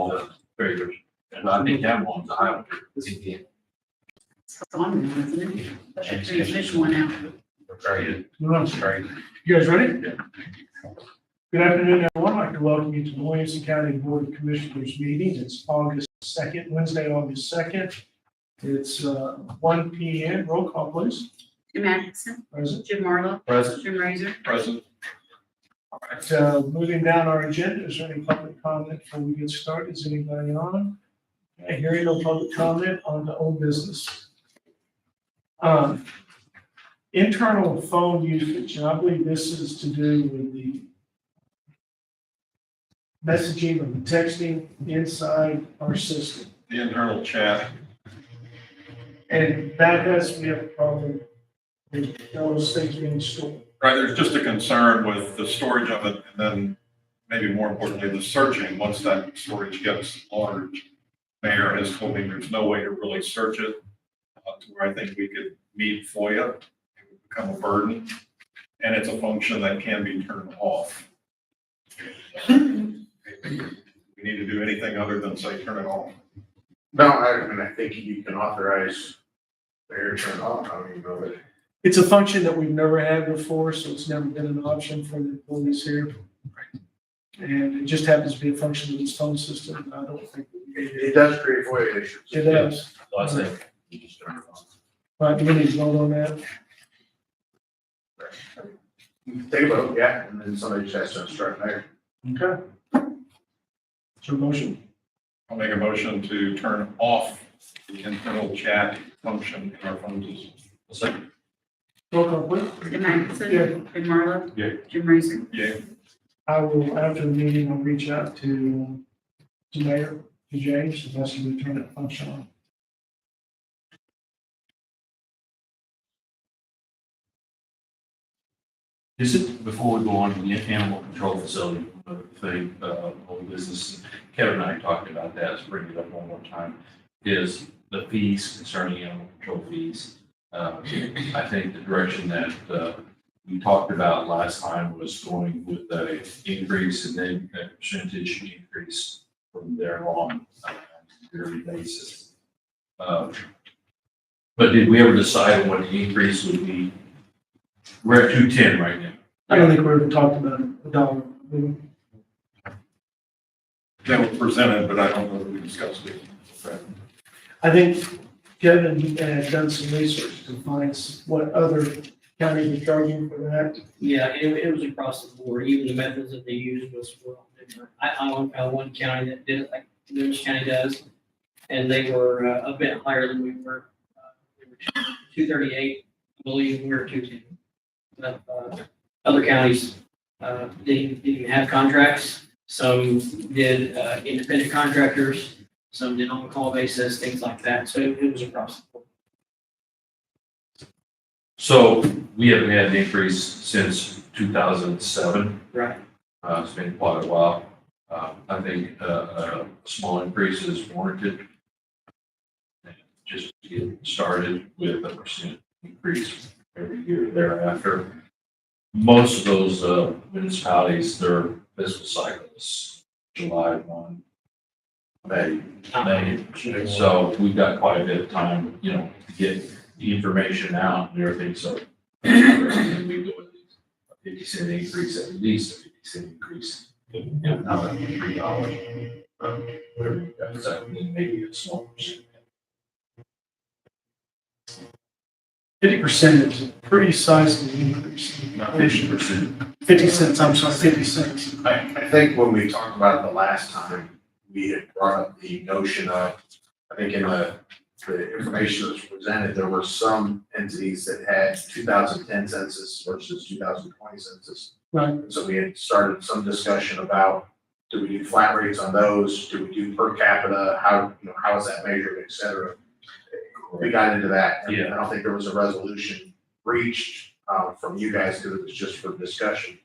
all the figures. And I think that one's a high. It's on there, isn't it? That's the transmission one out. Right. Right. You guys ready? Good afternoon, everyone. I'd like to welcome you to the Williamson County Board of Commissioners meeting. It's August 2nd, Wednesday, August 2nd. It's 1 p.m. Roll call, please. Jim Atkinson, Present. Jim Marlowe, Present. Jim Razor, Present. All right, moving down our agenda, is there any public comment before we get started? Is anybody on? Okay, hearing no public comment, on to old business. Internal phone usage, and I believe this is to do with the messaging and texting inside our system. The internal chat. And that has to be a problem with those things being stored. Right, there's just a concern with the storage of it, and then maybe more importantly, the searching, once that storage gets large. Mayor has told me there's no way to really search it, to where I think we could meet FOIA. It would become a burden, and it's a function that can be turned off. We need to do anything other than say turn it off. No, I think you can authorize the air turn off. I don't even know that. It's a function that we've never had before, so it's never been an option for the employees here. And it just happens to be a function of its phone system. I don't think. It does create FOIA issues. It does. So I say, you just turn it on. Right, do we need to vote on that? Take a vote, yeah, and then somebody just has to instruct mayor. Okay. So motion. I'll make a motion to turn off the internal chat function in our phone system. Second. Roll call, please. Jim Atkinson, Yeah. Jim Marlowe, Yeah. Jim Razor. Yeah, I will, after the meeting, I'll reach out to Mayor, to James, and ask him to turn that function on. Is it, before we go on to the animal control facility thing, old business, Kevin and I talked about that, let's bring it up one more time, is the fees concerning animal control fees. I think the direction that we talked about last time was going with a increase and then a percentage increase from there on a yearly basis. But did we ever decide on what the increase would be? We're at 210 right now. I don't think we ever talked about a dollar. that was presented, but I don't know that we discussed it. I think Kevin had done some research to find what other counties are charging for that. Yeah, it was across the board. Even the methods that they used was well different. I only found one county that did it like Lewis County does, and they were a bit higher than we were. They were 238, I believe. We were 210. But other counties didn't even have contracts. Some did independent contractors. Some did on-call basis, things like that. So it was across the board. So we haven't had an increase since 2007. Right. It's been quite a while. I think a small increase is warranted. Just to get started with a percent increase every year thereafter. Most of those municipalities, their fiscal cycle is July 1, May. So we've got quite a bit of time, to get the information out and everything. So we go with a 50-cent increase, at least a 50-cent increase. Not like $3, whatever you guys, that maybe a small percent. 50% is a pretty sizable increase. Not 50%. 50 cents, I'm sorry, 50 cents. I think when we talked about it the last time, we had brought up the notion of, I think in the information that was presented, there were some entities that had 2010 census versus 2020 census. Right. So we had started some discussion about, do we do flat rates on those? Do we do per capita? How is that measured, et cetera? We got into that. And Yeah. I don't think there was a resolution reached from you guys because it was just for discussion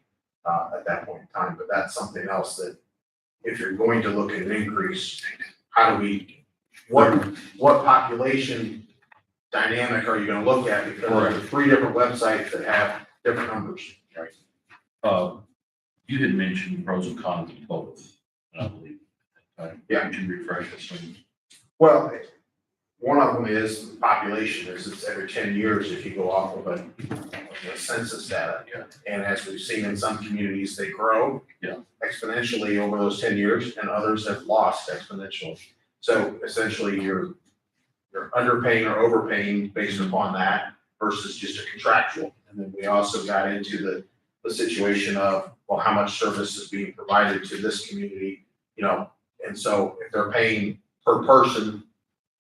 at that point in time. But that's something else that if you're going to look at an increase, how do we, what population dynamic are you going to look at? Because there are 3 different websites that have different numbers. You had mentioned pros and cons of both, I believe. Yeah. You can refresh us when. Well, one of them is the population, is it's every 10 years if you go off of a census data. Yeah. And as we've seen in some communities, they grow. Yeah. Exponentially over those 10 years, and others have lost exponentially. So essentially, you're underpaying or overpaying based upon that versus just a contractual. And then we also got into the situation of, well, how much service is being provided to this community, you know? And so if they're paying per person,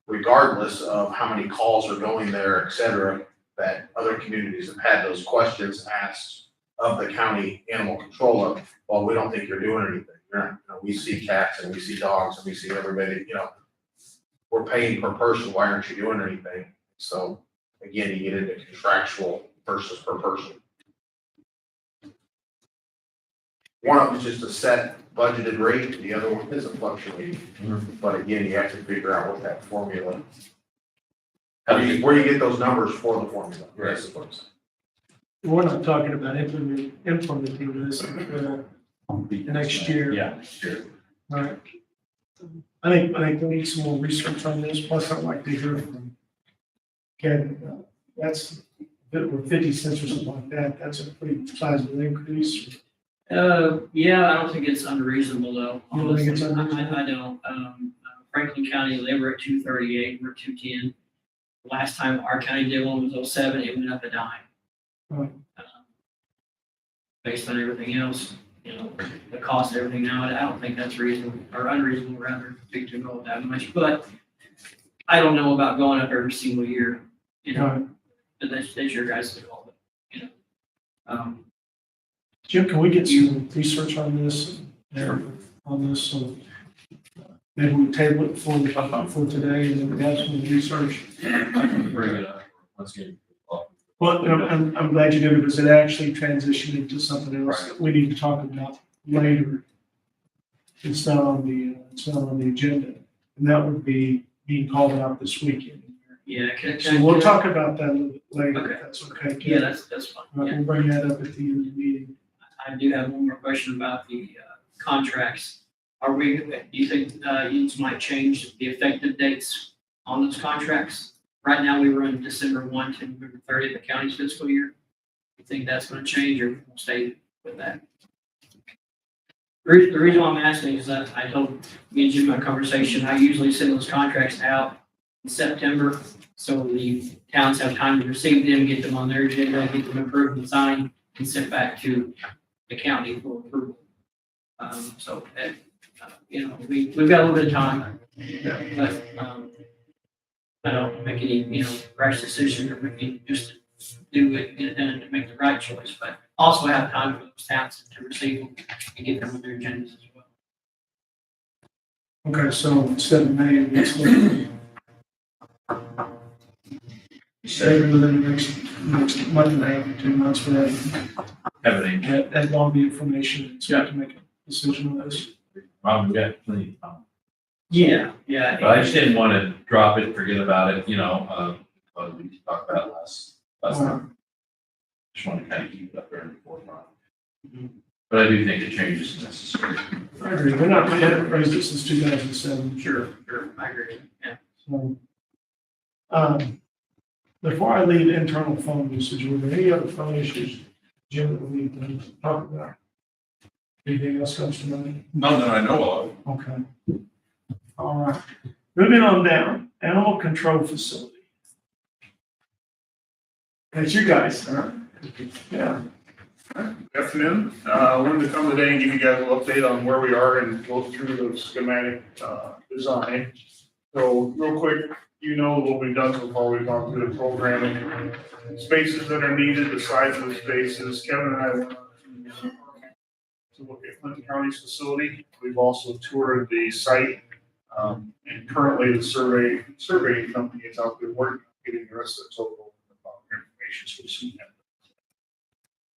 regardless of how many calls are going there, et cetera, that other communities have had those questions asked of the county animal controller. Well, we don't think you're doing anything. We see cats and we see dogs and we see everybody, we're paying per person. Why aren't you doing anything? So again, you get into contractual versus per person. One of them is just a set budgeted rate. The other one is a fluctuating. But again, you have to figure out what that formula, where you get those numbers for the formula. Right. That's what I'm saying. We're not talking about implementing this next year. Yeah, next year. Right. I think we need some more research on this, plus I'd like to hear from Kevin. That's, or 50 cents or something like that, that's a pretty sizable increase. Yeah, I don't think it's unreasonable though. You don't think it's honestly. unreasonable? I don't. Franklin County, they were at 238, we're at 210. Last time our county did one was 07, it went up a dime. Right. Based on everything else, the cost of everything now, I don't think that's reasonable, or unreasonable rather, to go up that much, but I don't know about going up every single year, Right. but that's your guys' call, Jim, can we get some research on this? On this, so maybe we table it for today and then we have some research. I can bring it up once again. Well, I'm glad you did, because it actually transitioned into something else that we need to talk about later. It's not on the agenda, and that would be being called out this weekend. Yeah. So we'll talk about that a little bit later, Okay. if that's okay. Ken. Yeah, that's fine. Yeah. We'll bring that up at the end of the meeting. I do have one more question about the contracts. Do you think you might change the effective dates on those contracts? Right now, we run December 1 to November 30th, the county's fiscal year. You think that's going to change, or we'll stay with that? The reason why I'm asking is that I told me and Jim in my conversation, I usually send those contracts out in September, so the towns have time to receive them, get them on their agenda, get them approved and signed, and sent back to the county for approval. We've got a little bit of time, but I don't make any, rash decision or just do it and to make the right choice, but also have time for those towns to receive them and get them on their agendas as well. Okay, so instead of May, it's within the next month and a half, 2 months for that. Everything. That all the information, so we can make a decision on this. We got plenty of time. Yeah. But I just didn't want to drop it, forget about it, what we talked about last time. Just want to kind of keep it up there in the forefront. But I do think a change is necessary. I agree. We haven't raised it since 2007. Sure, I agree, yeah. So, before I leave internal phone usage, were there any other phone issues, Jim, that we need to talk about? Anything else comes to mind? None that I know of. Okay. All right. Moving on down, animal control facility. That's you guys, huh? Yeah. Good afternoon. I wanted to come today and give you guys an update on where we are and go through the schematic design. So real quick, what we've done so far. We've gone through the programming, spaces that are needed, the size of the spaces. Kevin and I went to look at Clinton County's facility. We've also toured the site. And currently the surveying company is out there working on getting the rest of the total information so we see that.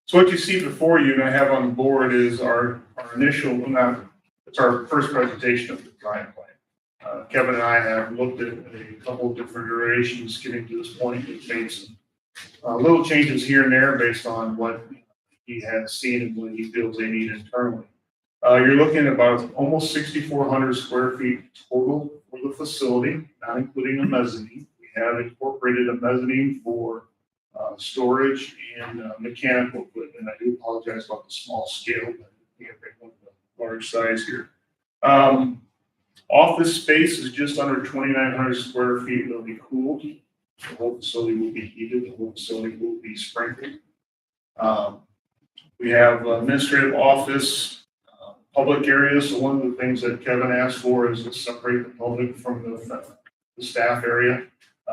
So what you see before you and I have on the board is our initial, it's our first presentation of the design plan. Kevin and I have looked at a couple of different iterations getting to this point. We've made some little changes here and there based on what he has seen and what he feels they need internally. You're looking at about almost 6,400 square feet total for the facility, not including a mezzanine. We have incorporated a mezzanine for storage and mechanical equipment. I do apologize about the small scale, but we have one of the large size here. Office space is just under 2,900 square feet. It'll be cooled. The whole facility will be heated. The whole facility will be sprinkled. We have administrative office, public areas. So one of the things that Kevin asked for is to separate the public from the staff area,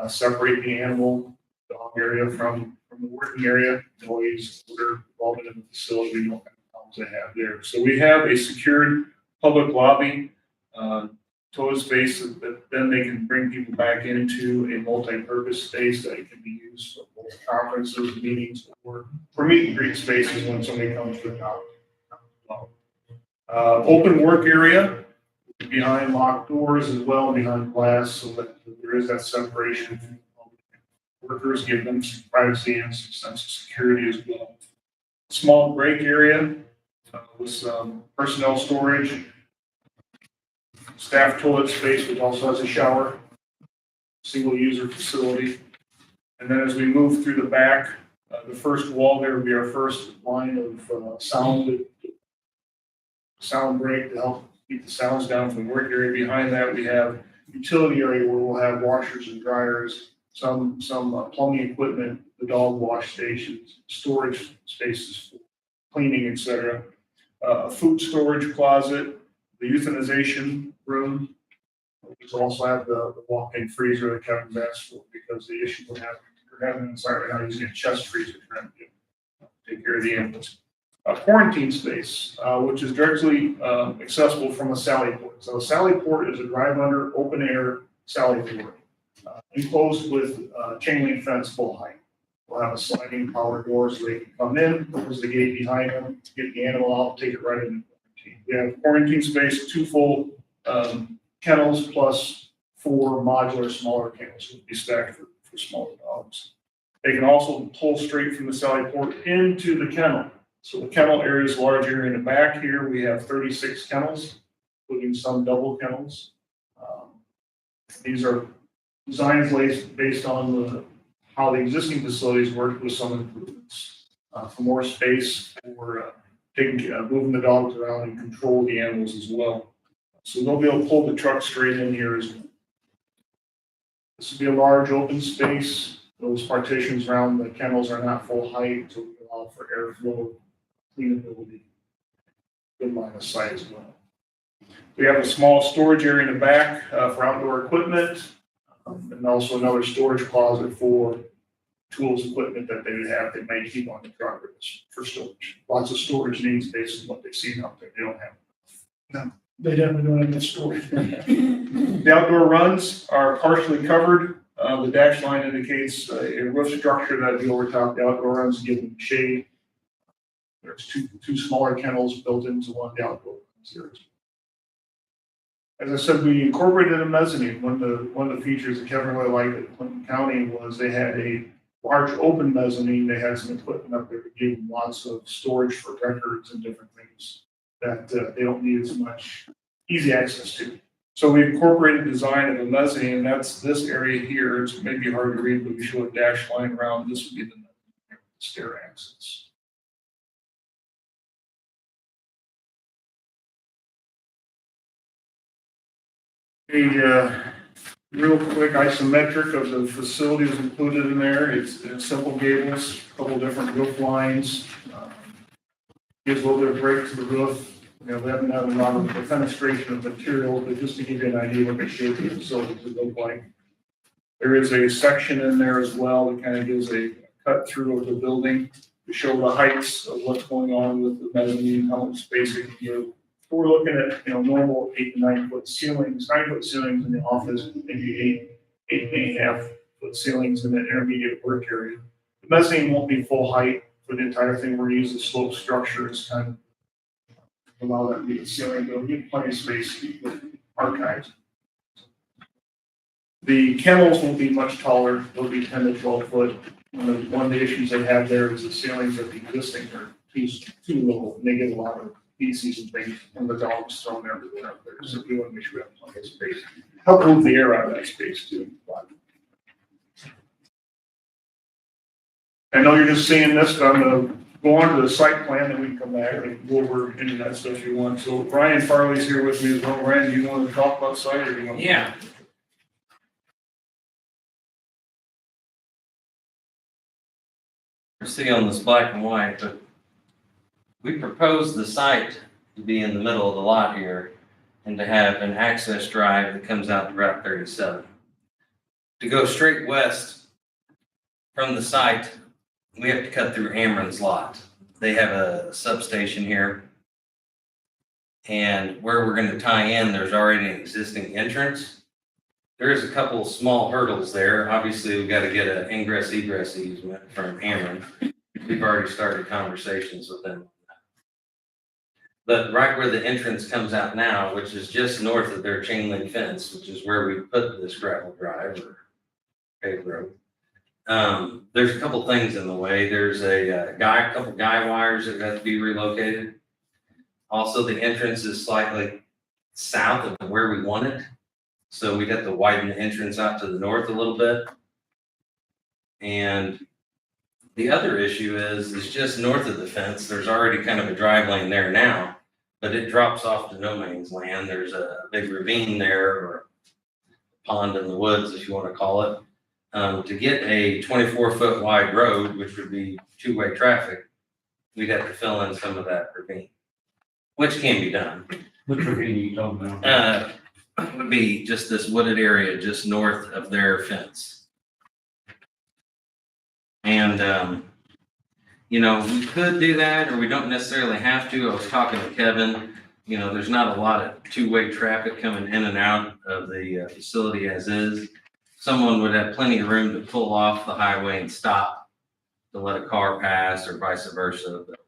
separate the animal dog area from the working area. Noise, odor, involvement in the facility, what kind of problems they have there. So we have a secured public lobby, toilet space that then they can bring people back into a multi-purpose space that can be used for both conferences, meetings, or for meet and greet spaces when somebody comes to the college. Open work area behind locked doors as well, behind glass, so that there is that separation. Workers give them some privacy and some sense of security as well. Small break area with some personnel storage. Staff toilet space, which also has a shower, single user facility. And then as we move through the back, the first wall there will be our first line of sound break to help keep the sounds down from the work area. Behind that, we have utility area where we'll have washers and dryers, some plumbing equipment, the dog wash stations, storage spaces, for cleaning, etc. A food storage closet, the euthanization room. We also have the walk-in freezer that Kevin's asked for because the issue we're having inside right now, using a chest freezer trying to take care of the animals. Quarantine space, which is directly accessible from a sally port. So a sally port is a drive-under, open-air sally port, enclosed with chain link fence full height. We'll have a sliding power door so they can come in, close the gate behind them, get the animal out, take it right into quarantine. We have quarantine space, 2 full kennels plus 4 modular smaller kennels that will be stacked for smaller dogs. They can also pull straight from the sally port into the kennel. So the kennel area is a large area in the back here. We have 36 kennels, including some double kennels. These are designs based on how the existing facilities work with some improvements for more space, for moving the dogs around and control the animals as well. So they'll be able to pull the truck straight in here as well. This will be a large open space. Those partitions around the kennels are not full height, so we allow for airflow, cleanability, good line of sight as well. We have a small storage area in the back for outdoor equipment, and also another storage closet for tools, equipment that they would have, they may keep on the truck for storage. Lots of storage needs based on what they've seen out there. They don't have. No, they definitely don't have enough storage. The outdoor runs are partially covered. The dash line indicates a roof structure that would be over top the outdoor runs, give them shade. There's two smaller kennels built into one of the outdoor runs here. As I said, we incorporated a mezzanine. One of the features that Kevin really liked at Clinton County was they had a large open mezzanine. They had some equipment up there to give them lots of storage for records and different things that they don't need as much easy access to. So we incorporated design of a mezzanine, and that's this area here. It's maybe hard to read, but we show a dash line around. This would be the stair access. Real quick isometric of the facilities included in there. It's simple gables, a couple different roof lines. Gives a little bit of break to the roof. You know, we haven't had a lot of fenestration of materials, but just to give you an idea what the shape of the facilities would look like. There is a section in there as well that kind of gives a cut through of the building to show the heights of what's going on with the mezzanine, how much space it can give. So we're looking at, normal 8 to 9 foot ceilings, 9 foot ceilings in the office, maybe 8.5 foot ceilings in the intermediate work area. The mezzanine won't be full height for the entire thing. We're using slope structures kind of allow that to be the ceiling, but it'll give plenty of space with archives. The kennels will be much taller. They'll be 10 to 12 foot. One of the issues they have there is the ceilings of the existing are too low, and they get a lot of feces and things from the dogs thrown everywhere up there, so we want to make sure we have plenty of space. Help move the air out of that space too. I know you're just seeing this, but I'm gonna go on to the site plan, and we can come back and go over any of that stuff if you want. So Ryan Farley's here with me as well. Ryan, do you want to talk about site or do you want? Yeah. You see on this black and white, but we proposed the site to be in the middle of the lot here and to have an access drive that comes out to Route 37. To go straight west from the site, we have to cut through Amron's lot. They have a substation here. And where we're going to tie in, there's already an existing entrance. There is a couple of small hurdles there. Obviously, we've got to get an ingress egress easement from Amron. We've already started conversations with them. But right where the entrance comes out now, which is just north of their chain link fence, which is where we put this gravel drive or paved road. There's a couple things in the way. There's a couple guy wires that have to be relocated. Also, the entrance is slightly south of where we want it. So we'd have to widen the entrance out to the north a little bit. And the other issue is just north of the fence, there's already kind of a drive lane there now, but it drops off to no man's land. There's a big ravine there, or pond in the woods, if you want to call it. To get a 24-foot wide road, which would be two-way traffic, we'd have to fill in some of that ravine, which can be done. Which ravine are you talking about? It would be just this wooded area just north of their fence. And, we could do that, or we don't necessarily have to. I was talking to Kevin, there's not a lot of two-way traffic coming in and out of the facility as is. Someone would have plenty of room to pull off the highway and stop to let a car pass or vice versa. But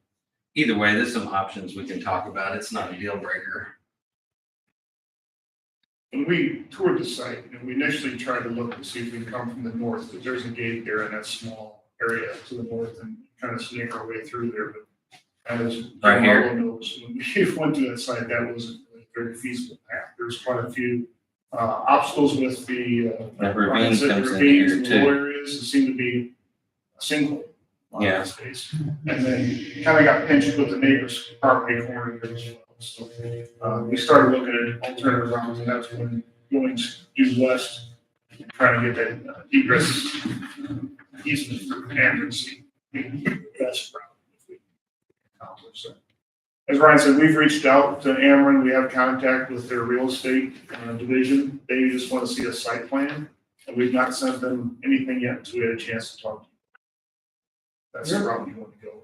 either way, there's some options we can talk about. It's not a deal breaker. When we toured the site, and we initially tried to look to see if we can come from the north, because there's a gate there in that small area to the north and kind of sneak our way through there, but as Right here. Marlo knows, when we went to that site, that wasn't a very feasible path. There's quite a few obstacles with the That ravine like I said, comes in ravines here and too. low areas. It seemed to be a single lot Yeah. of space. And then kind of got pinched with the neighbor's property corner there as well. So we started looking at alternative routes, and that's when going due west, trying to get that egress easement for Andrews. The best route if we accomplish that. As Ryan said, we've reached out to Ameren. We have contact with their real estate division. They just want to see a site plan, and we've not sent them anything yet until we had a chance to talk to you. That's the route you want to go.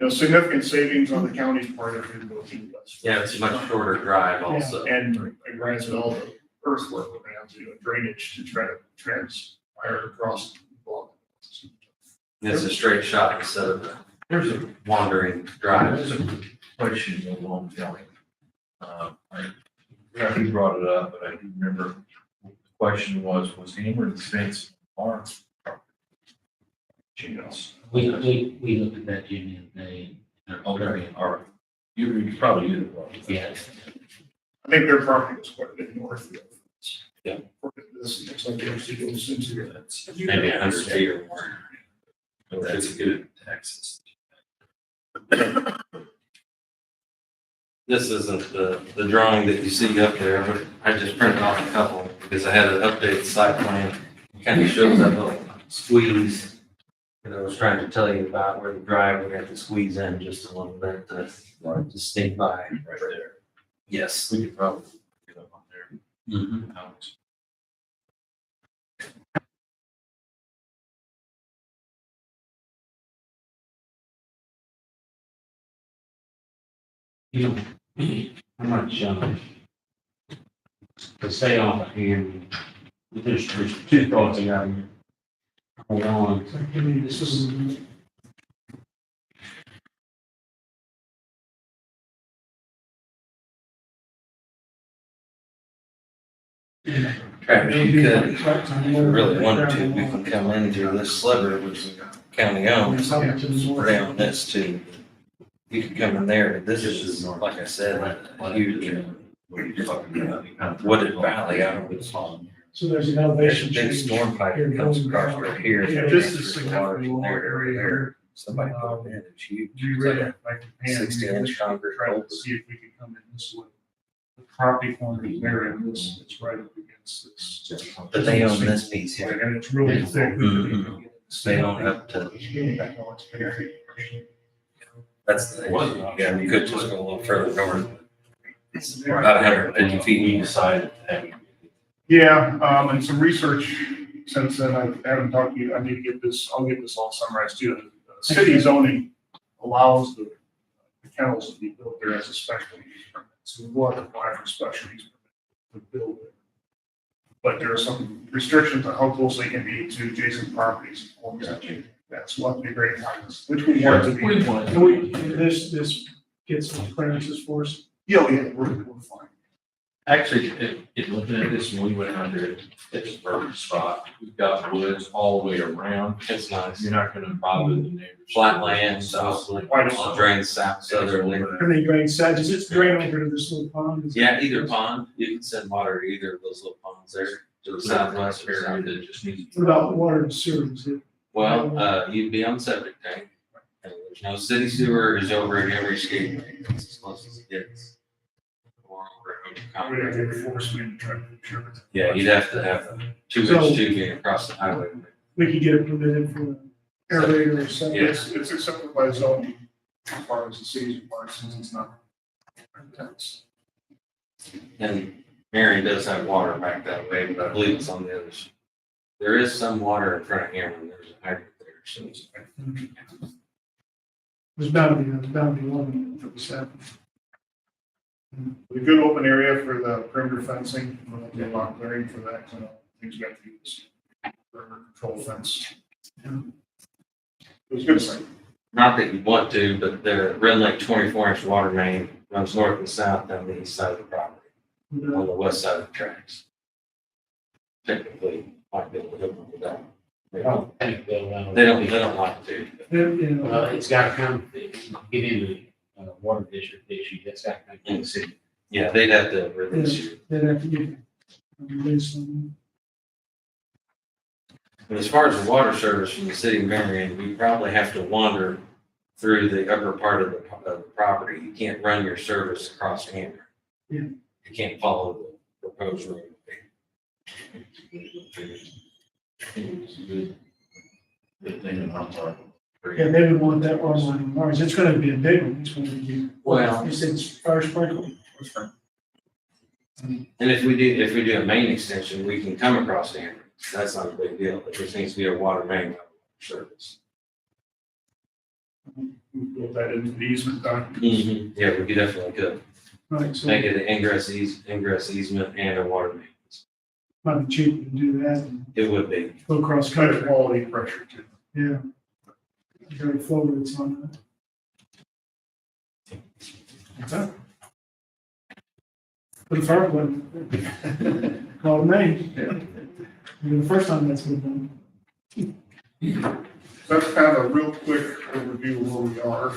Significant savings on the county's part if we go through west. Yeah, it's a much shorter drive also. And like Ryan said, all the earthwork we're going to have to do, and drainage to try to transpire across the block. It's a straight shot instead of a There's a, wandering drive. there's a question along Kelly. You brought it up, but I do remember the question was Amron's fence farm? Yes. We looked at that, Jimmy, and they. Okay, all right. You probably did it wrong. Yes. I think their property was quite a bit north of it. Yeah. This looks like it actually goes into it. Maybe 100 feet or more. That's a good access. This isn't the drawing that you see up there, but I just printed off a couple because I had an updated site plan. Kind of shows that little squeeze that I was trying to tell you about, where the drive would have to squeeze in just a little bit to sneak by. Right there. Yes. We could probably get up on there. Mhm. Alex. How much, to stay off of here, there's two thoughts I got here. Hold on. This is. Travis, you could, if you really wanted to, we can come in through this sliver, which is county owned, or down this too. You can come in there, this is, like I said, a huge wooded valley out of this. So there's an There's a elevation big change. storm pipe that comes across right here. Yeah, this is significantly lower area here. Somebody put it in, it's huge. We It's really like like to pan 60-inch here, concrete try to culvert. see if we can come in this way. The property corner is there and this, it's right up against this. But they own this piece here. And it's really thick. Mhm. They own up to, that's the, yeah, you could just go a little further north. It's about 150 feet. We decided to have. Yeah, and some research since then, I haven't talked to you, I need to get this, I'll get this all summarized too. The city zoning allows the kennels to be built there as a special use permit. So we will have to apply for special use permit to build it. But there are some restrictions on how close they can be to adjacent properties. That's what we very conscious, which we want to be. We want And we, this gets some clearances for us. Yeah, we're fine. Actually, looking at this, when we went out there, it's a perfect spot. We've got woods all the way around. It's nice. You're not gonna bother the neighbors. Flat land, southly, all drains south, southerly. Everything drains south, does it drain over to this little pond? Is it- Yeah, either pond, you can send water to either of those little ponds there, to the southwest or south. That just needs. What about water and sewer? Is it? Well, you'd be on septic tank. And there's no city sewer is over at every skate rink. That's as close as it gets. Or over at We'd Concrete. have to force me to try to make sure. Yeah, you'd have to have So- 2-inch tubing across the highway. We could get it permitted for aerator or something. Yeah. It's accepted by zoning as far as the city's part, since it's not intense. And Marion does have water back that way, but I believe it's on the other side. There is some water in front of Cameron. There's a hydrant there, so it's. There's bound to be one for the south. A good open area for the perimeter fencing, we'll do a lot of clearing for that, things we have to use. Perimeter control fence. It was a good site. Not that you want to, but the Red Lake 24-inch water main runs north and south down the east side of the property, on the west side of the tracks. Technically, might be able to hook up with that. They don't like to. Well, it's got to come, get into water district issue, that's got to come from the city. Yeah, they'd have to release you. They'd have to get release on And as far as the water service from the city of Marion, we probably have to wander through the upper part of the property. You can't run your service across Cameron. Yeah. You can't follow the proposed road. Good thing about our. Yeah, they would want that water line on ours. It's gonna be a big one. It's gonna be. Well- You said it's fire sprinkler. And if we do a main extension, we can come across Cameron. That's not a big deal. It just needs to be a water main service. We built that into the easement doc. Yeah, we definitely could. Right, so Make it it an ingress easement and a water main. might be cheaper to do that and It would be. go across It's kind of country. quality pressure too. Yeah. Very flow rates on that. Put a fire one. Call the name. The first time that's been done. That's kind of a real quick overview of where we are.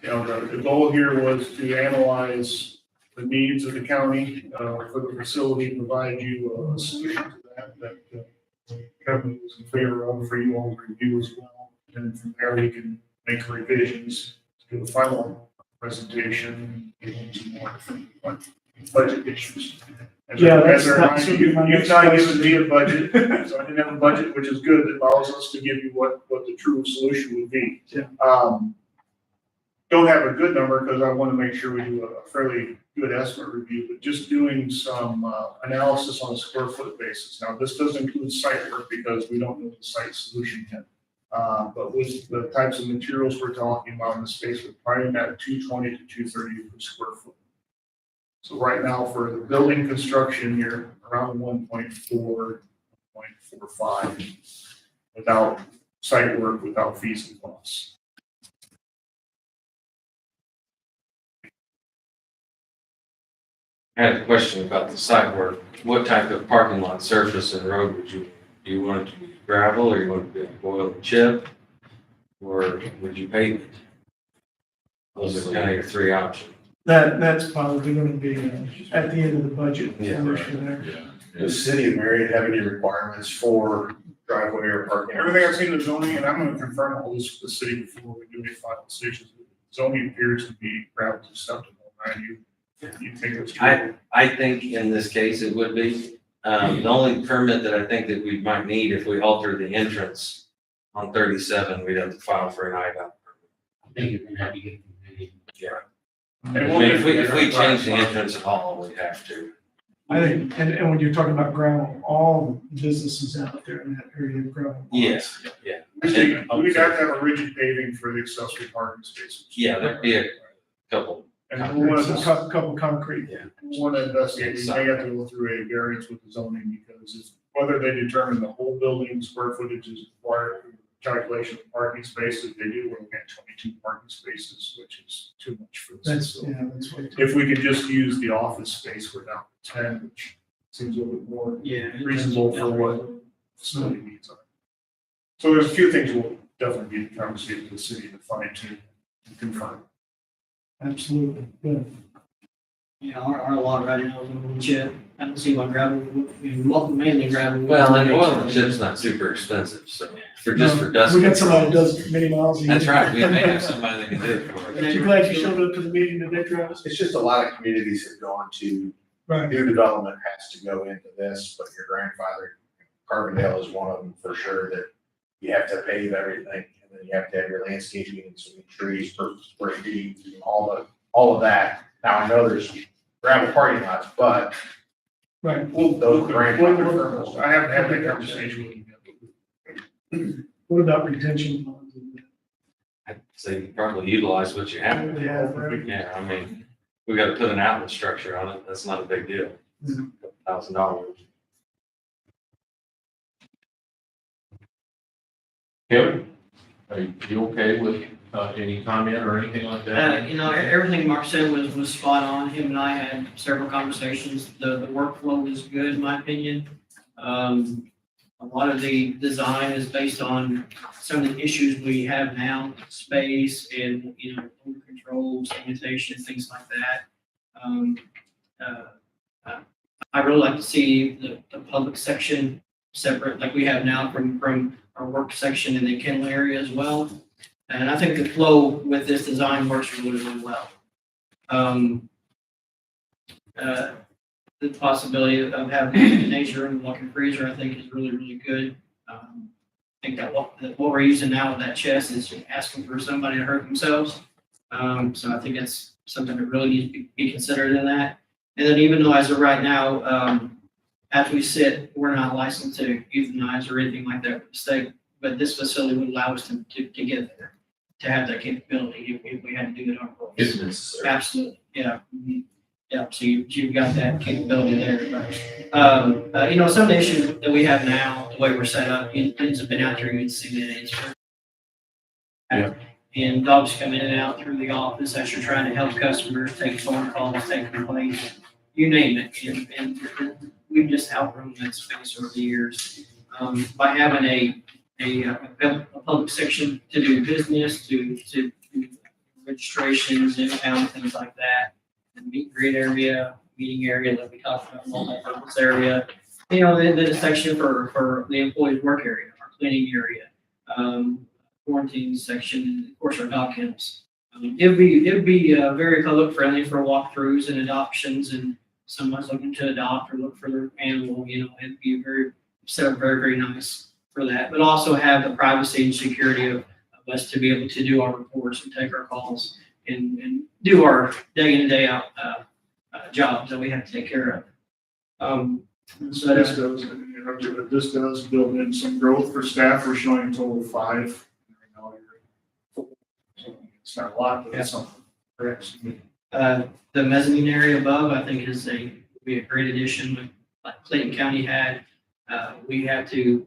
The goal here was to analyze the needs of the county, for the facility, provide you a solution to that Kevin was in favor of for you all to review as well. And from there, we can make revisions to the final presentation, get into more budget issues. Yeah, As a that's reminder, my you've next not question. given me a budget, so I didn't have a budget, which is good. It allows us to give you what the true solution would be. Yeah. Don't have a good number because I want to make sure we do a fairly good estimate review, but just doing some analysis on a square foot basis. Now, this doesn't include site work because we don't know the site solution yet. But with the types of materials we're talking about in the space, we're probably at 220 to 230 per square foot. So right now for the building construction, you're around 1.4, 1.45 without site work, without fees and costs. I had a question about the site work. What type of parking lot surface and road would you, do you want it to be gravel or you want it to be oil and chip? Or would you pave it? Those are kind of your three options. That's probably gonna be at the end of the budget. Yeah, portion there. Yeah. Does the city of Marion have any requirements for driveway or parking? Everything I've seen in the zoning, and I'm gonna confirm all this with the city before we do any final decisions, zoning appears to be gravel acceptable, right? You think it's. I think in this case it would be. The only permit that I think that we might need if we alter the entrance on 37, we'd have to file for an IDOT. I think you're gonna have to get the. I mean, if we change the entrance at all, we'd have to. I think, and when you're talking about gravel, all businesses out there in that area of gravel. Yes, yeah. We'd have to have a rigid paving for the accessory parking spaces. Yeah, there'd be a couple. And we want to, Couple concrete. want to investigate, we may have to go through a variance with the zoning because it's whether they determine the whole building square footage is required for calculation of parking spaces, they do, we're looking at 22 parking spaces, which is too much for this That's, facility. yeah, that's way too. If we could just use the office space, we're down to 10, which seems a little bit more Yeah. reasonable for what facility needs are. So there's a few things we'll definitely be in conversation with the city to fine tune and confirm. Absolutely, good. Yeah, our lot right now is a little chip. I don't see why gravel, mainly gravel. Well, and oil and chip's not super expensive, so just for dust. We got somebody that does many miles a year. That's right, we may have somebody that can do it for us. Aren't you glad you showed up to the meeting today, Travis? It's just a lot of communities have gone to, Right. new development has to go into this, but your grandfather, Carbondale is one of them for sure, that you have to pave everything, and then you have to have your landscaping and some trees per square feet, and all of that. Now, I know there's gravel parking lots, but Right. those grandfather. I haven't had that conversation with you. What about retention ponds? I'd say you probably utilize what you have. Yeah, right. Yeah, I mean, we gotta put an outlet structure on it, that's not a big deal. $1,000. Kevin, are you okay with, any comment or anything like that? Everything Mark said was spot on. Him and I had several conversations. The workflow was good, in my opinion. A lot of the design is based on some of the issues we have now, space and, odor control, sanitation, things like that. I really like to see the public section separate, like we have now from our work section in the kennel area as well. And I think the flow with this design works really, really well. The possibility of having a nature and walk-in freezer, I think is really, really good. I think that what we're using now with that chest is asking for somebody to hurt themselves. So I think that's something that really needs to be considered in that. And then even though as of right now, as we sit, we're not licensed to euthanize or anything like that with the state, but this facility would allow us to get there, to have that capability if we had to do it on our own. It's necessary. Absolutely, yeah. Mhm. Yeah, so you've got that capability there. But, some of the issues that we have now, the way we're set up, kids have been out here, you can see that it's. Yeah. And dogs come in and out through the office as you're trying to help customers, take phone calls, take complaints, you name it. And we've just outgrown that space over the years. By having a public section to do business, to do registrations, impound, things like that. The meet and greet area, meeting area that we talked about, multi-purpose area. The section for the employees' work area, our cleaning area, quarantine section, and of course our dog kennels. It'd be very public friendly for walkthroughs and adoptions, and someone's looking to adopt or look for their animal. It'd be set up very, very nice for that, but also have the privacy and security of us to be able to do our reports and take our calls and do our day in and day out jobs that we have to take care of. So this does build in some growth for staff. We're showing a total of 5. It's not a lot, but it's something. Correct. The mezzanine area above, I think, would be a great addition. Like Clayton County had, we have to,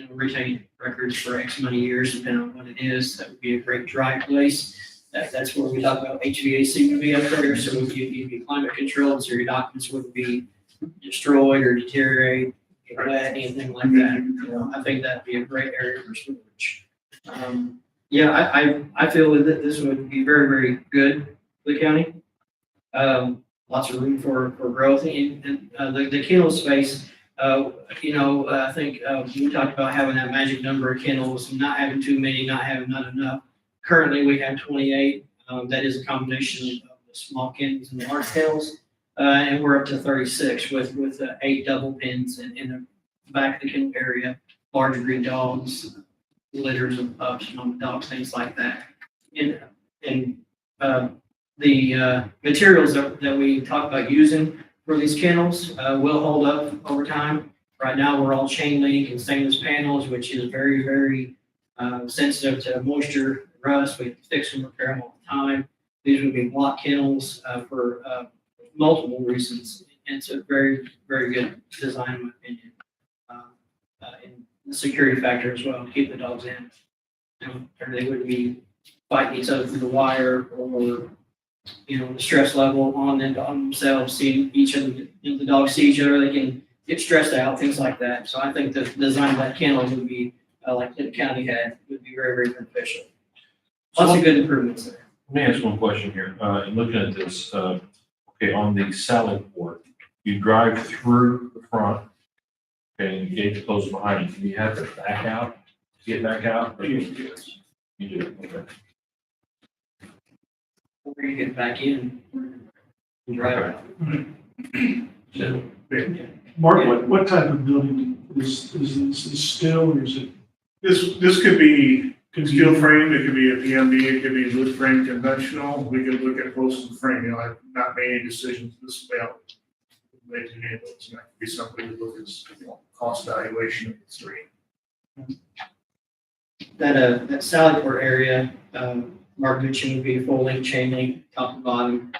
retain records for X amount of years, depending on what it is. That would be a great dry place. That's where we talk about HVAC would be up there, so you'd be climate controlled, so your documents wouldn't be destroyed or deteriorate, get wet, anything like that. I think that'd be a great area for storage. Yeah, I feel that this would be very, very good for the county. Lots of room for growth and the kennel space, I think, we talked about having that magic number of kennels, not having too many, not having not enough. Currently, we have 28. That is a combination of the small kennels and the large kennels. And we're up to 36 with 8 double pens in the back of the kennel area, large breed dogs, litters of pups, dogs, things like that. And the materials that we talk about using for these kennels will hold up over time. Right now, we're all chain link and stainless panels, which is very, very sensitive to moisture, rust. We fix them, repair them all the time. These would be block kennels for multiple reasons. And it's a very, very good design, in my opinion. And the security factor as well, to keep the dogs in. Or they wouldn't be fighting each other through the wire or, the stress level on themselves, seeing each other, the dogs see each other, they can get stressed out, things like that. So I think the design of that kennel would be, like the county had, would be very, very beneficial. Lots of good improvements there. Let me ask one question here. In looking at this, okay, on the salad port, you drive through the front, okay, and the gate's closed behind you. Do you have to back out to get back out? Or you do? You do, okay. Where you get back in. Right. So, Mark, what type of building is this steel or is it? This could be steel frame, it could be a PMD, it could be wood frame conventional. We could look at close to the frame, I've not made any decisions this way out. Made any of those, and that could be something to look at, cost valuation of the three. That salad port area, Mark mentioned would be full link, chain link, top and bottom.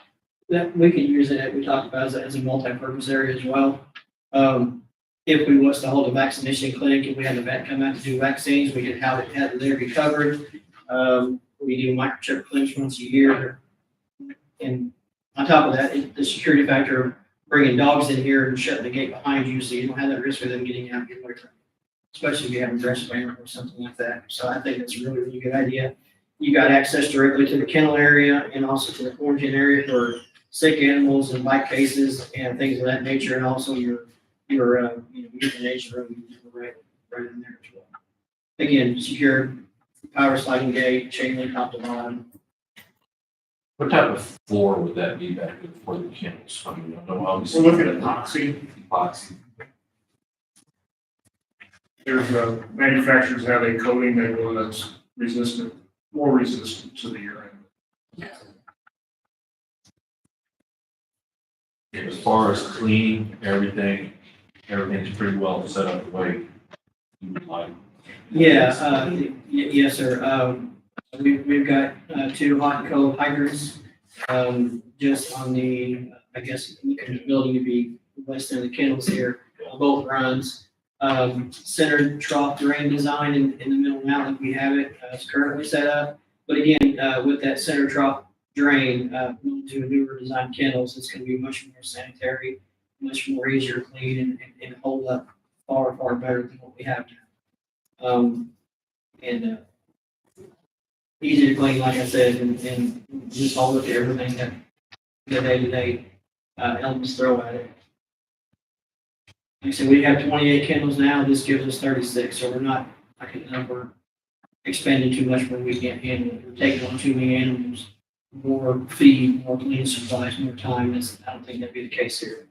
That we could use it, we talked about as a multi-purpose area as well. If we was to hold a vaccination clinic, if we had a vet come out to do vaccines, we could have it there be covered. We do microchip clinics once a year. And on top of that, the security factor of bringing dogs in here and shutting the gate behind you, so you don't have that risk of them getting out and getting away from you. Especially if you have a breast ban or something like that. So I think it's a really, really good idea. You got access directly to the kennel area and also to the quarantine area for sick animals and bite cases and things of that nature, and also your euthanasia room right in there as well. Again, secure power sliding gate, chain link top to bottom. what type of floor would that be back there for the kennels? I mean, I know obviously. We're looking at epoxy. Epoxy. There's manufacturers have a coating that will that's resistant, more resistant to the urine. As far as cleaning, everything's pretty well set up the way you would like. Yeah, yes, sir. We've got 2 hot and cold hydrants, just on the, I guess, the building to be west end of the kennels here, on both runs. Centered trough drain design in the middle now that we have it, it's currently set up. But again, with that center trough drain, to newer design kennels, it's gonna be much more sanitary, much more easier to clean and hold up far, far better than what we have now. And easy to clean, like I said, and just hold up to everything that the day-to-day elements throw at it. Like I said, we have 28 kennels now, this gives us 36, so we're not, we're expending too much when we can't handle it. We're taking on too many animals, more feed, more cleaning supplies, more time. I don't think that'd be the case here.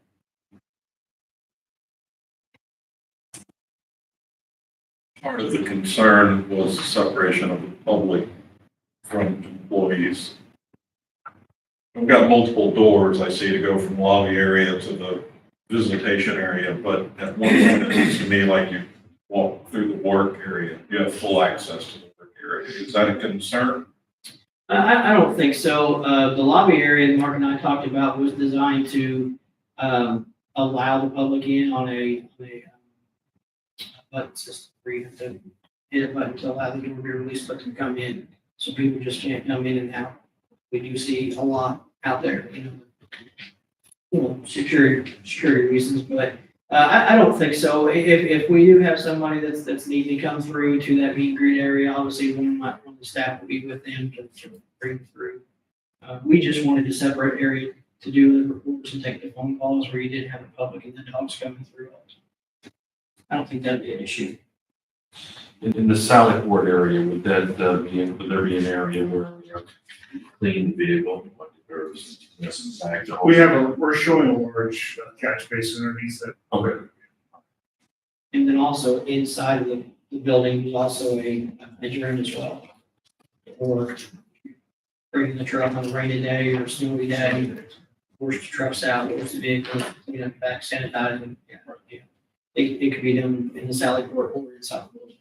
Part of the concern was the separation of the public from employees. We've got multiple doors, I see, to go from lobby area to the visitation area, but at one point it seems to me like you walk through the work area, you have full access to the work area. Is that a concern? I don't think so. The lobby area that Mark and I talked about was designed to allow the public in on a button system where you have to hit a button to allow the door to be released, but to come in. So people just can't come in and out. We do see a lot out there, security reasons, but I don't think so. If we do have somebody that's needing to come through to that meet and greet area, obviously one of the the staff will be with them to bring through. We just wanted a separate area to do the reports and take the phone calls where you didn't have the public and the dogs coming through. I don't think that'd be an issue. In the Sally Port area, would that would there be an area where clean the vehicle, like there's this bag? We're showing a large catch basin underneath it. Okay. And then also inside of the building, there's also a gym as well. Or bringing the truck on a rainy day or snowy day, wash the trucks out, wash the vehicle, clean up back, sanitize them. Yeah. It could be done in the Sally Port or inside the building.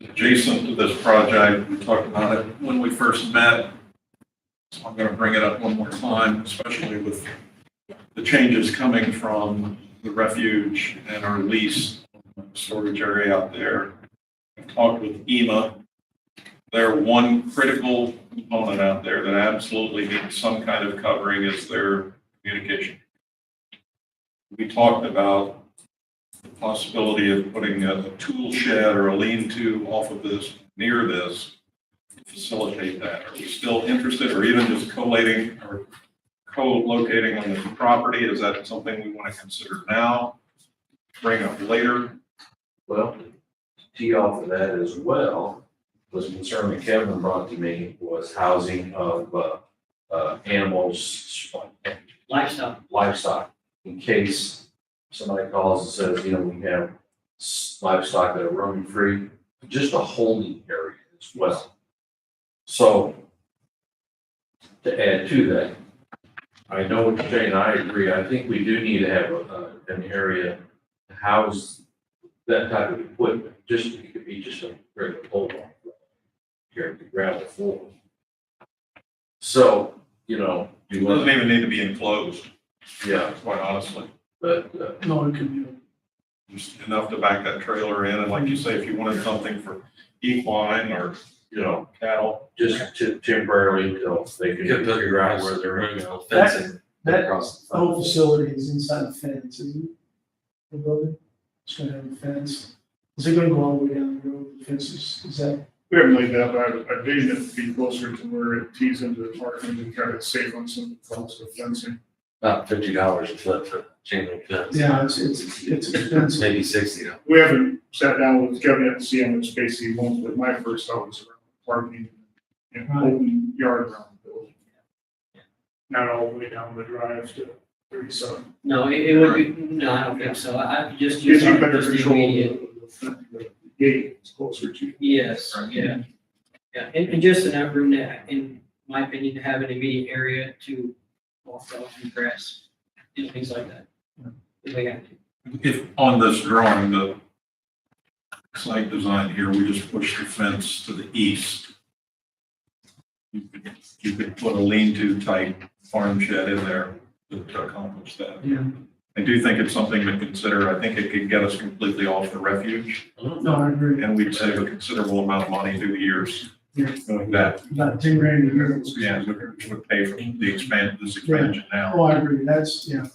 Adjacent to this project, we talked about it when we first met. So I'm gonna bring it up one more time, especially with the changes coming from the refuge and our lease storage area out there. I've talked with EMA. Their one critical component out there that absolutely needs some kind of covering is their communication. We talked about the possibility of putting a tool shed or a lean-to off of this, near this, to facilitate that. Are we still interested, or even just collating or co-locating on the property? Is that something we want to consider now, bring up later? Well, to tee off of that as well, was a concern that Kevin brought to me was housing of animals, livestock, in case somebody calls and says, we have livestock that are roaming free, just a holding area as well. So to add to that, I know what you're saying, I agree. I think we do need to have an area to house that type of equipment. It could be just a regular pole barn here to gravel floor. So, It doesn't even need to be enclosed, yeah, quite honestly. but No, it could be. Just enough to back that trailer in, and like you say, if you wanted something for equine or, cattle. just temporarily until they can figure out where they're going to go. Fencing. That across the whole facility is inside a fence, isn't it? The building, it's gonna have a fence. Is it gonna go all the way down the road, the fences, is that? We haven't laid that, but I envision it to be closer to where it tees into the parking and kind of save on some costs of fencing. About $50 a foot for chain link fence. Yeah, it's expensive. Maybe $60. We haven't sat down with Kevin yet to see how much space he wants, but my first thought was around parking and open yard around the building. Not all the way down the drive to 37. No, it would be, no, I don't think so. I just Gives use you better just the control immediate. of the gate, it's closer to. Yes, yeah. Yeah, and just enough room to, in my opinion, to have an immediate area to walk off and grass, things like that. If they have to. If on this drawing, the site design here, we just push the fence to the east. You could put a lean-to type farm shed in there to accomplish that. Yeah, I do think it's something to consider. I think it could get us completely off the refuge, no, I agree. and we'd save a considerable amount of money through the years Yeah. doing that. About 10 grand a year. Yeah, which would pay for the expansion now. Oh, I agree, that's, yeah.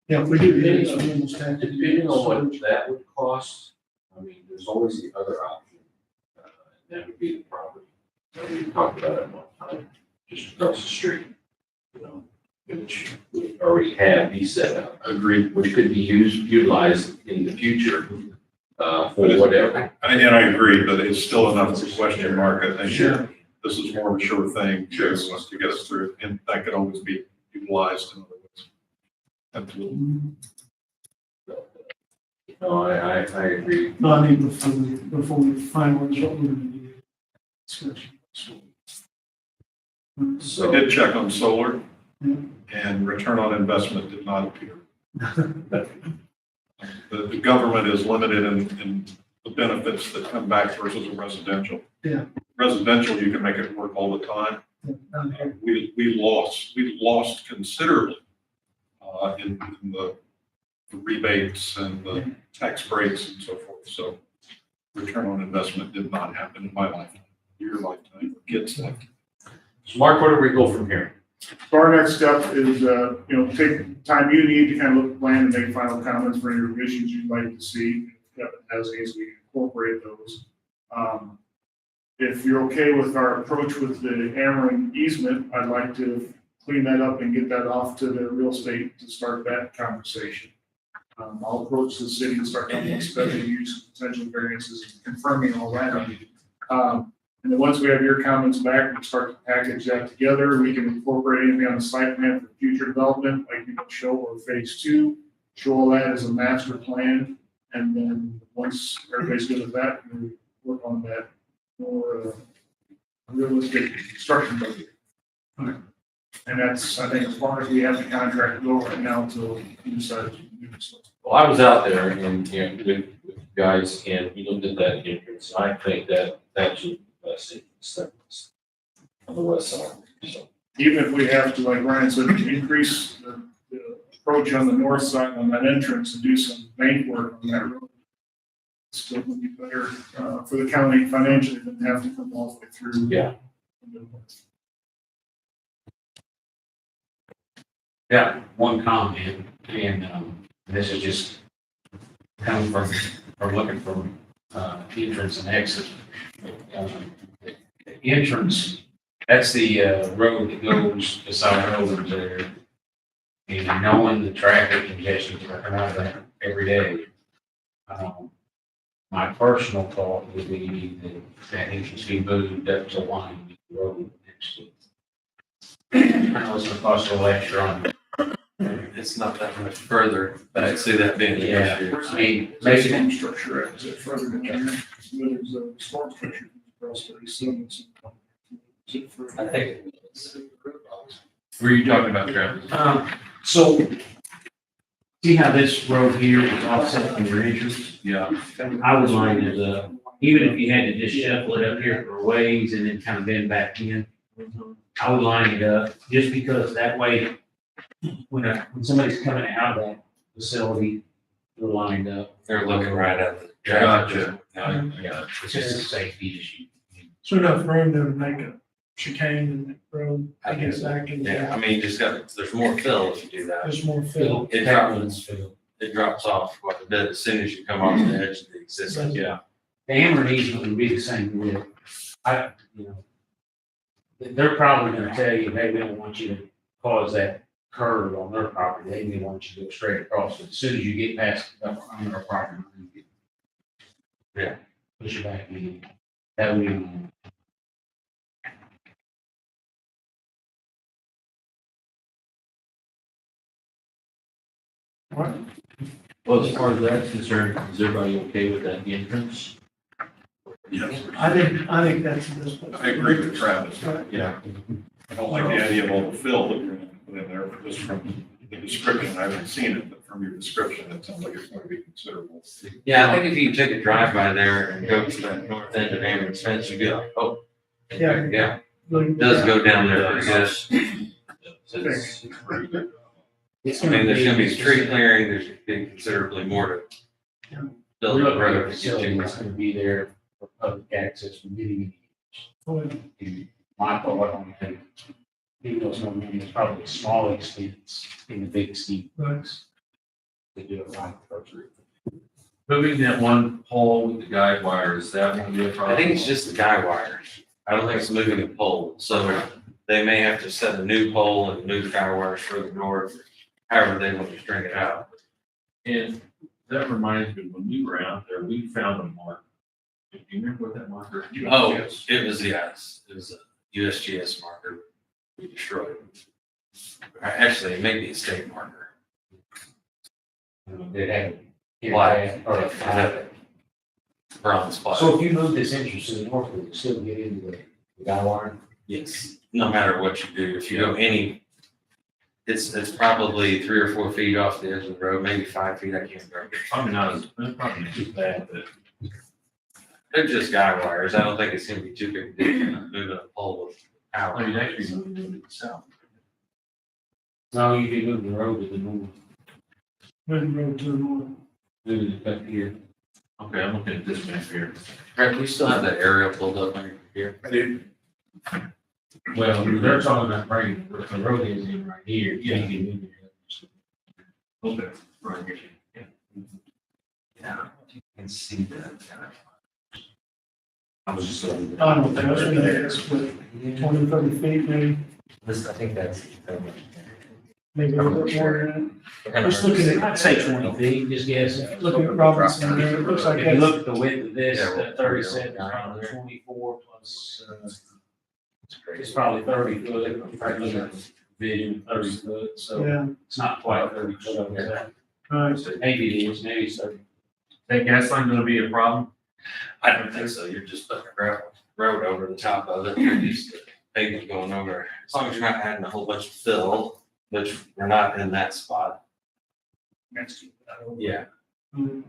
Yeah, if we do this, we almost have to. Depending on what that would cost, there's always the other option. That would be the property. We talked about it one time, just across the street, which we already have these set up. Agreed. Which could be utilized in the future, for whatever. And I agree, but it's still enough of a question mark. I think Sure. this is more of a sure thing to get us through, and that could always be utilized in other ways. Absolutely. No, I agree. No, I mean, before we finalize what we're gonna do. Discussion. I So, did check on solar, Yeah. and return on investment did not appear. The government is limited in the benefits that come back versus a residential. Yeah. Residential, you can make it work all the time. We lost considerably in the rebates and the tax breaks and so forth. So return on investment did not happen in my lifetime, your lifetime, kids' lifetime. So Mark, where do we go from here? So our next step is, take the time you need to kind of look at the plan and make final comments for any revisions you'd like to see. If as is, we incorporate those. If you're okay with our approach with the Ameren easement, I'd like to clean that up and get that off to the real estate to start that conversation. I'll approach the city and start talking about special use, potential variances, confirming all that. And then once we have your comments back, we'll start to package that together. We can incorporate anything on the site plan for future development, like you can show or phase 2, show all that as a master plan. And then once everybody's good with that, we'll work on that more realistic construction budget. Okay. And that's, I think, as far as we have the contract to go right now until we decide to do so. Well, I was out there and, with you guys, and we looked at that entrance, and I think that should be the best entrance on the west side, so. Even if we have to, like Ryan said, increase the approach on the north side on that entrance and do some main work on that road. It's still would be better, for the county financially than have to come all the way through. Yeah. Yeah, one comment, and, this is just coming from looking from, entrance and exit. The entrance, that's the, road that goes to South Road there. And knowing the traffic congestion that come out of that every day. My personal thought would be that entrance be moved up to line with the road next to it. I know it's gonna cost a little extra on it. It's not that much further, but I see that being an Yeah, issue. I mean, Basic maybe, infrastructure, is it further than that? There's a storm structure across 37. Is it further? I think it was. Were you talking about, Travis? so, see how this road here is offset from your entrance? Yeah. I would line it up, even if you had to just shuffle it up here for a ways and then kind of bend back in. I would line it up, just because that way, when somebody's coming out of that facility, they're lined up. They're looking right at the traffic. Gotcha. Yeah. It's just a safety issue. So enough room to make a chicane in the road, I guess that can. Yeah, I mean, you just got, there's more fill if you do that. There's more fill. It drops, it drops off quite a bit as soon as you come off the edge of the existing. Yeah. The Ameren easement would be the same with, they're probably gonna tell you, hey, we don't want you to cause that curve on their property, they may want you to go straight across, but as soon as you get past on their property, Yeah. push it back in. That would be. Well, as far as that's concerned, is everybody okay with that entrance? Yes. I think that's the best place. I agree with Travis. Yeah. I don't like the idea of all the fill that you're gonna put in there, just from the description, I haven't seen it, but from your description, it sounds like it's going to be considerable. Yeah, I think if you took a drive by there and go to that north end of Ameren's fence, you'd be like, oh. Yeah. Yeah, Look, it does go down there pretty good. It's pretty good. I mean, there's gonna be tree clearing, there's gonna be considerably more to build the road. Facility that's gonna be there for public access for many, many years. My thought on it, even though it's not many, it's probably a small expense in the big scheme. Right. To do it right first. Moving that one pole with the guide wire, is that one be a problem? I think it's just the guy wires. I don't think it's moving a pole, so they may have to set a new pole and new guy wires further north, however they want to string it out. And that reminds me, when we were out there, we found a mark. Do you remember what that marker? Oh, it was a USGS marker we destroyed. Actually, it may be a state marker. They have. Black, Or or bronze black. So if you move this entrance to the north, would you still get into the guy wire? Yes, no matter what you do, if you go it's probably 3 or 4 feet off the edge of the road, maybe 5 feet, I can't remember. Probably not as, it's probably not too bad, but They're just guy wires. I don't think it's gonna be too big a deal moving a pole with power. I mean, actually, moving it south. No, you can move the road to the north, Moving road to the north. move it up here. Okay, I'm looking at this map here. Brett, we still have that aerial pulled up on your computer? I did. Well, they're talking about bringing, the road is in right here, you can move it. Okay, right here. Yeah, you can see that. I was just looking. I don't think that's what, 20, 30 feet, maybe, This, I think that's. maybe a little bit more than that. Just looking at, I'd say 20 feet, just guessing. looking at Robinson there, it looks like If you that's, look at the width of this, Yeah, well, 37, yeah. probably 24 plus, it's probably 30 foot, if you're looking at vision, 30 foot, so yeah, it's not quite 30 foot over there. right. Maybe it is, maybe it's 30. Think that's not gonna be a problem? I don't think so, you're just putting a gravel road over the top of it, you're just pavement going over, as long as you're not adding a whole bunch of fill, which we're not in that spot. Next to that. Yeah. Mm.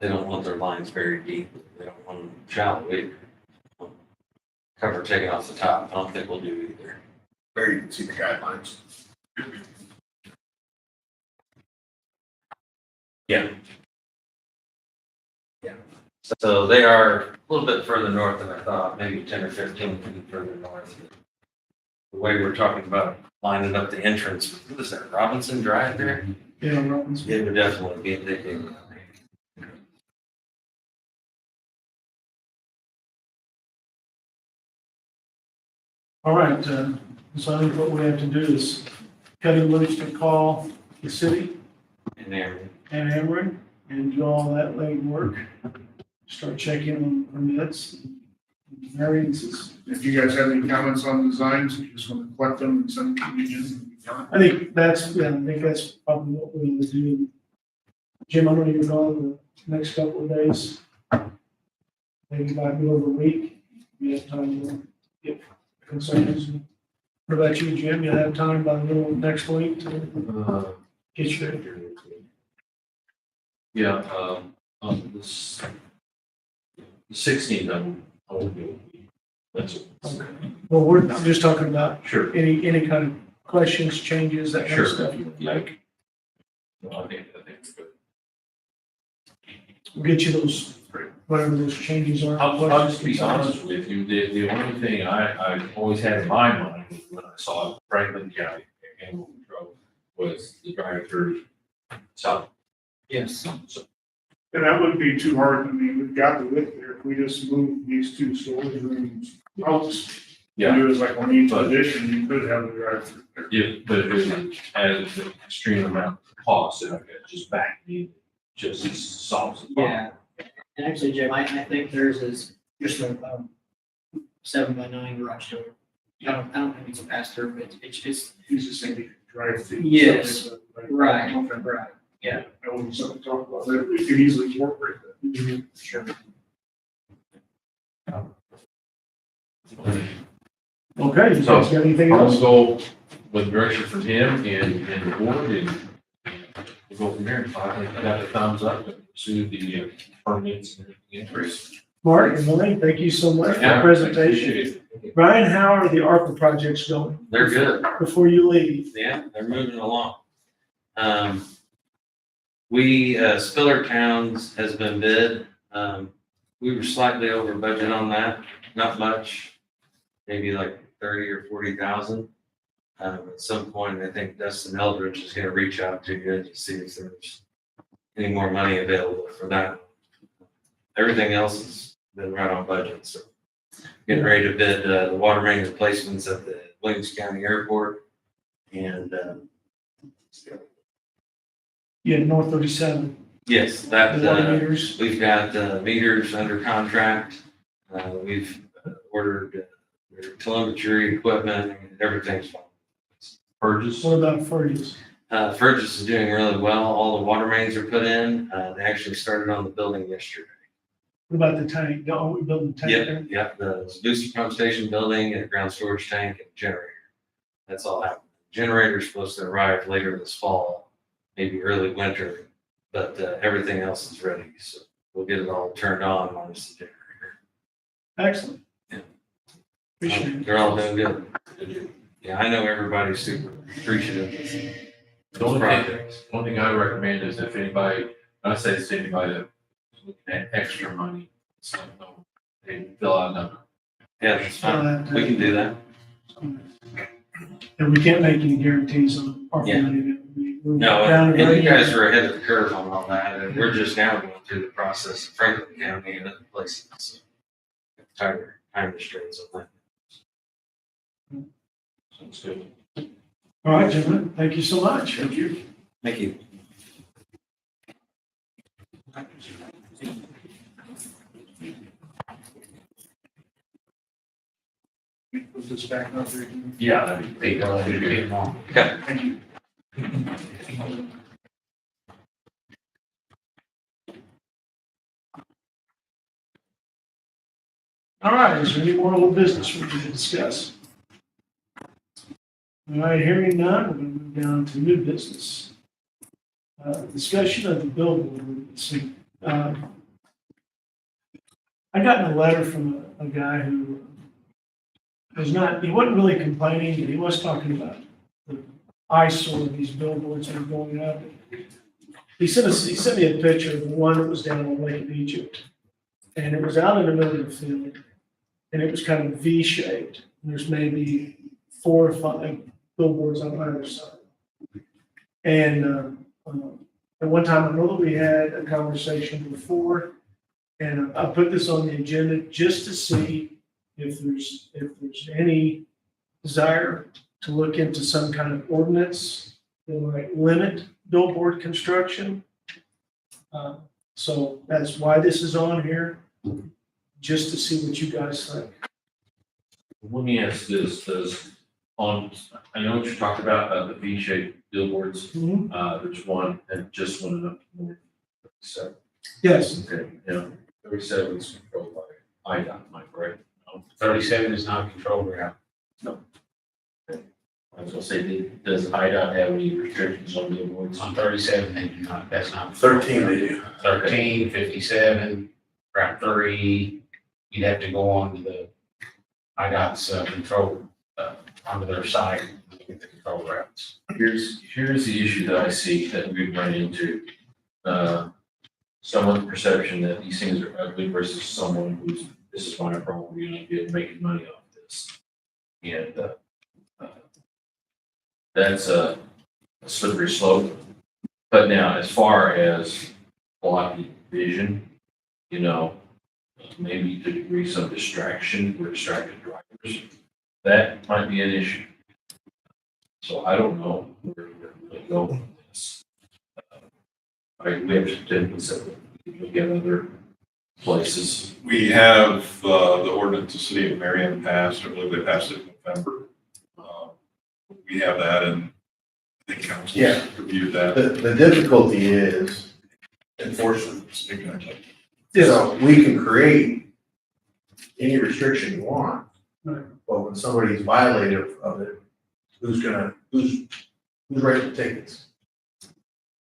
They don't want their lines very deep, they don't want them shallow either. Cover taken off the top, I don't think we'll do either. There you can see the guidelines. So they are a little bit further north than I thought, maybe 10 or 15 feet further north. The way we're talking about lining up the entrance, what is that, Robinson Drive there? Yeah, Robinson. It would definitely be a big thing. All right, so I think what we have to do is Kevin Lewis to call the city In there. and Emory and do all that legwork. Start checking on permits, variances. If you guys have any comments on designs, you just want to collect them and send them to me. I think that's probably what we're gonna do. Jim, I know you're gone the next couple of days. Maybe by middle of the week, we have time to get concerns. What about you, Jim? You have time by the middle of next week to get your, Yeah, on this, the 16th, I will do. That's well, we're just talking about sure. any kind of questions, changes, that kind of Sure. stuff you would like. No, I think it's good. We'll get you those, whatever those changes are. I'll just be honest with you, the only thing I always had in my mind when I saw Franklin County Animal Control was the drive-through south. Yes. So, And that wouldn't be too hard. I mean, we've got the width there. If we just move these two storage rooms out, yeah, do it like on each addition, you could have a drive-through there. yeah, but if it has an extreme amount of cost, and I could just back me, just solves the problem. Yeah, and actually, Jim, I think theirs is just a, 7x9 garage door. I don't think it's a pass-through, but it's just, He's just saying drive-through. Yes. Right. right. That would be something to talk about. That we could easily incorporate that. Sure. Okay, you So, guys got anything I'll else? go with direction from him and the board and we'll go from there. If I think I got the thumbs up and pursue the permits and increase. Mark and Lorraine, thank you so much for the Yeah, presentation. appreciate it. Brian, how are the ARPA projects going They're good. before you leave? Yeah, they're moving along. Spiller Towns has been bid. We were slightly over budget on that, not much, maybe like 30 or 40,000. At some point, I think Dustin Eldridge is gonna reach out to you to see if there's any more money available for that. Everything else has been right on budget, so getting ready to bid, the water main replacements at the Williams County Airport. And, Yeah, North 37, yes, the that, water meters. we've got meters under contract. We've ordered their telemetry equipment, everything's fine. Purchase. What about Fergus? Fergus is doing really well. All the water mains are put in. They actually started on the building yesterday. What about the tank? Don't we build the tank there? Yep, the booster pump station building and a ground storage tank and generator. That's all happening. Generator's supposed to arrive later this fall, maybe early winter, but everything else is ready. So we'll get it all turned on minus the generator. Excellent. Yeah. Appreciate it. They're all doing good. Yeah, I know everybody's super appreciative of The those only projects. thing I recommend is if anybody, I say it's anybody that's looking at extra money, so no, and fill out a number. Yeah, that's fine. We can do that. And we can't make any guarantees on our Yeah. money. We're No, down and to you guys are ahead of the curve on all that, and we're just now going through the process of Franklin County and other places. So, time restraints on that. Sounds good. All right, gentlemen, thank you so much. Thank you. Thank you. Put this back up there. Yeah, that'd be, it'd be long. Okay. Thank you. All right, is there any more little business we need to discuss? All right, hearing none, we're going to move down to new business. Discussion of the billboard ordinance. I got a letter from a guy who was not, he wasn't really complaining, but he was talking about the eyesore of these billboards that are going up. He sent me a picture of the one that was down on Lake Egypt. And it was out in the middle of the field. And it was kind of V-shaped. And there's maybe 4 or 5 billboards on either side. And at one time, I know that we had a conversation before, and I put this on the agenda just to see if there's any desire to look into some kind of ordinance that might limit billboard construction. So that's why this is on here, just to see what you guys think. Let me ask this, I know what you're talking about, the V-shaped billboards, there's one, and just one up north. So, Yes, okay, yeah, 37 is controlled by IDOT, am I correct? No? 37 is not a control route. I was gonna say, does IDOT have any restrictions on billboards? On 37, they do not, that's not. 13 they do. 13, 57, Route 3, you'd have to go on to the IDOT's control, onto their site, and get the control routes. Here's the issue that I see that we've run into. Someone's perception that these things are ugly versus someone who's, this is my problem, we're gonna get making money off this. And, that's a slippery slope. But now, as far as blocking vision, maybe to degree some distraction for distracted drivers, that might be an issue. So I don't know where we're going to go with this. We have to look at other places. We have the ordinance the city of Marion passed, I believe they passed it in November. We have that, and I think council Yeah. reviewed that. The difficulty is enforcement. yes, So we can create any restriction you want, Right. but when somebody's violative of it, who's writing the tickets?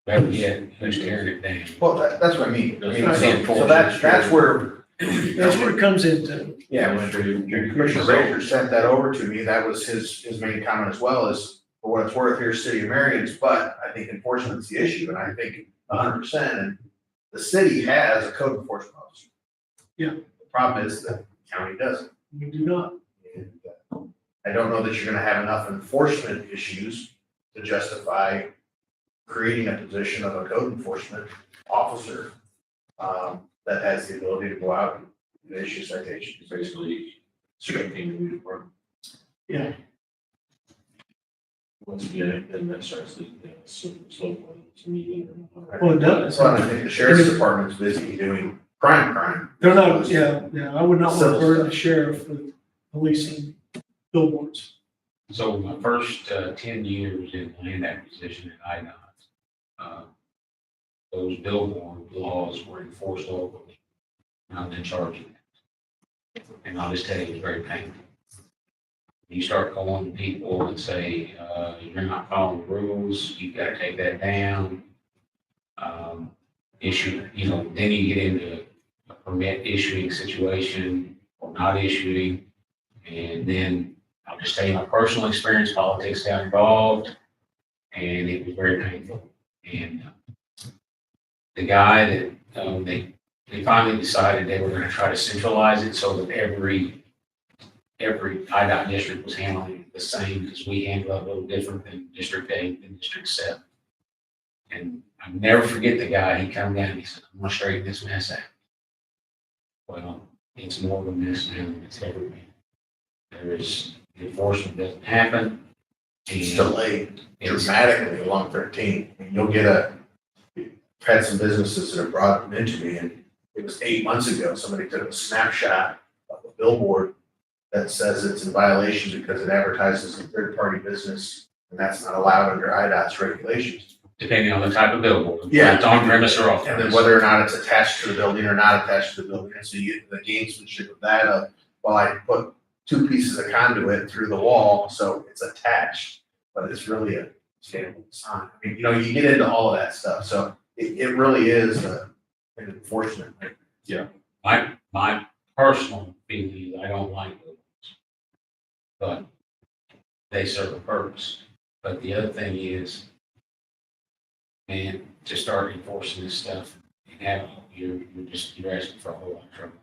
Better yet, who's tearing it down? Well, that's what I mean. Right. So that's where, that's where it comes into. yeah, when Commissioner Rager sent that over to me, that was his main comment as well, is for what it's worth, here's City of Marion's, but I think enforcement's the issue, and I think 100%, and the city has a code enforcement officer. Yeah. The problem is that the county doesn't. We do not. And I don't know that you're gonna have enough enforcement issues to justify creating a position of a code enforcement officer that has the ability to go out and issue citations. Basically, strengthening the new department. Yeah. Once again, then that starts the slope on this meeting. Well, it does. Well, I think the sheriff's department's busy doing crime. They're not, yeah, I would not want to burden the sheriff with policing billboards. So my first 10 years in land acquisition at IDOT, those billboard laws were enforced locally. And I was in charge of that. And I'll just tell you, it's very painful. You start calling people and say, you're not following the rules, you've got to take that down. Issue, then you get into a permit issuing situation or not issuing. And then I'll just tell you my personal experience, politics got involved, and it was very painful. And the guy that they they finally decided they were gonna try to centralize it so that every IDOT district was handling it the same, because we handle it a little different than District 8 and District 7. And I never forget the guy, he come down, he said, I'm gonna straighten this mess out. Well, it's more than this now than it's ever been. There is, the enforcement doesn't happen. It's And delayed it's, dramatically along 13. And you'll get I've had some businesses that have brought them into me, and it was 8 months ago, somebody took a snapshot of a billboard that says it's in violation because it advertises a third-party business, and that's not allowed under IDOT's regulations. depending on the type of billboard. Yeah. It's on premise or off And then premise. whether or not it's attached to the building or not attached to the building, and so you get the gamesmanship of that, well, I put 2 pieces of conduit through the wall, so it's attached, but it's really a standard sign. I mean, you get into all of that stuff, so it really is an enforcement. My personal feeling is I don't like those. But they serve a purpose. But the other thing is, man, to start enforcing this stuff and have, you're asking for a whole lot of trouble.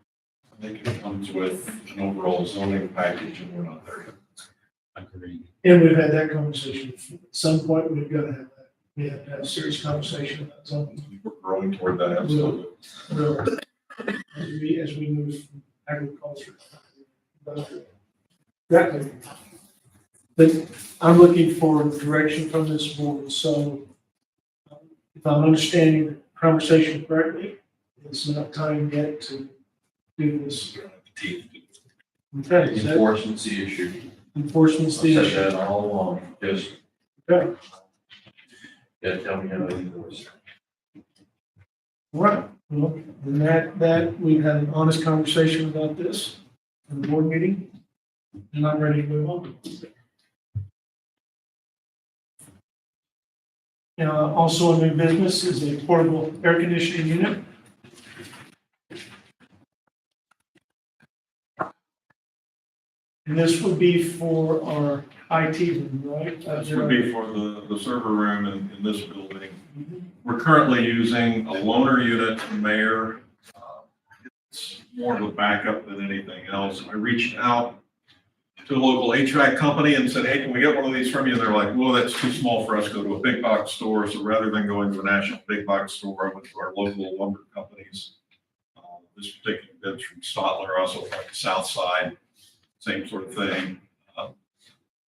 I think it comes with an overall zoning package, and we're not there yet. Agreed. And we've had that conversation. At some point, we've got to have that. We have to have a serious conversation about something. We're growing toward that, absolutely. As we move from agriculture. Exactly. But I'm looking for direction from this board, so if I'm understanding the conversation correctly, it's not time yet to do this. Okay, is that Enforcement's the issue. enforcement's I've the said issue? that all along, just, Okay, yeah, tell me how to enforce. right. Well, and that, we've had an honest conversation about this in the board meeting, and I'm ready to move on. Also a new business is a portable air conditioning unit. And this would be for our IT room, right? This would be for the server room in this building. We're currently using a loaner unit from Mayor. It's more of a backup than anything else. I reached out to a local HVAC company and said, hey, can we get one of these from you? And they're like, well, that's too small for us to go to a big box store. So rather than going to a national big box store, I went to our local lumber companies. This particular bid's from Stotler, also like the South Side, same sort of thing.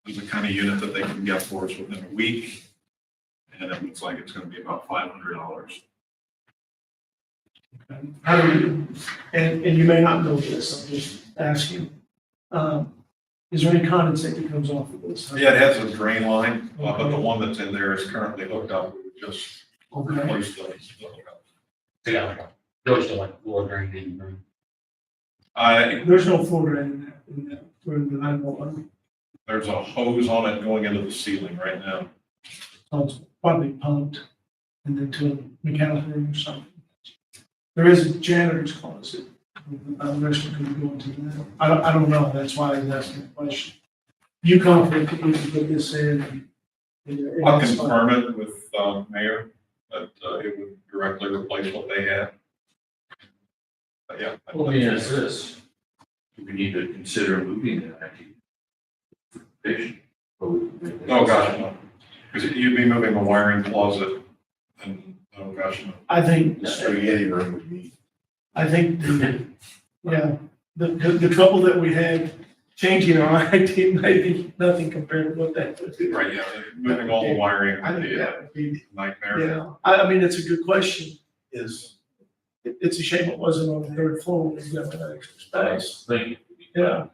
It's the kind of unit that they can get for us within a week. And it looks like it's going to be about $500. How do you, and you may not know this, I'm just asking. Is there any condensate that comes off of this? Yeah, it has a drain line, but the one that's in there is currently hooked up. We just Okay. replaced the hookup. Yeah, goes to like floor drain in the room. There's no floor drain in that room that I know of. There's a hose on it going into the ceiling right now. So it's probably pumped and then to a mechanical room or something. There is a janitor's closet. The rest of it could go into that. I don't know. That's why I was asking the question. You confident that we can put this in? I'll confirm it with Mayor, that it would directly replace what they had. But yeah. Well, let me ask this. Do we need to consider moving that IT station? Oh, gosh, no. Because you'd be moving a wiring closet and, oh, gosh, no. I think, The spaghetti room would be. the trouble that we had changing our IT may be nothing compared to what that would be. Right, yeah, moving all the wiring I would think be a that would be, nightmare. yeah, I mean, it's a good question. Is, It's a shame it wasn't on the third floor. We've got that extra I space. was thinking. Yeah.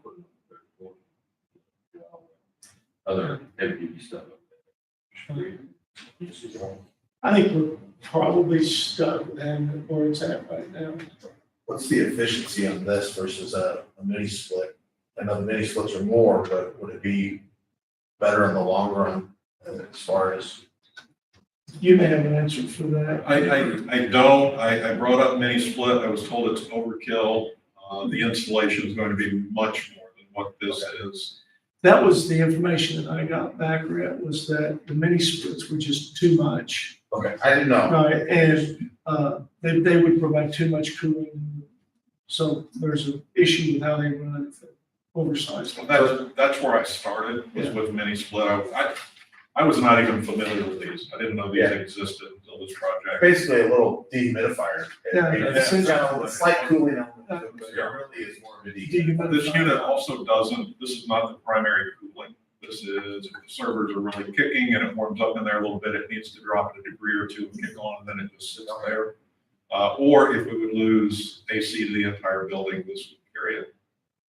Other heavy duty stuff. I think we're probably stuck with having it where it's at right now. what's the efficiency on this versus a mini split? I know the mini splits are more, but would it be better in the long run as far as? You may have an answer for that. I don't, I brought up mini split, I was told it's overkill. The installation is going to be much more than what this is. That was the information that I got back, Rhett, was that the mini splits were just too much. Okay, I didn't know. Right, and, they would provide too much cooling. So there's an issue with how they run if they're oversized. Well, that's where I started, was with mini split. I was not even familiar with these. I didn't know these Yeah. existed until this project. Basically a little dehumidifier. Yeah, It's got a slight cooling element, to it, but it really is more of a dehumidifier. This unit also doesn't, this is not the primary cooling. This is, if the servers are really kicking and it warms up in there a little bit, it needs to drop it a degree or two and kick on, and then it just sits there. Or if we would lose AC to the entire building, this would carry it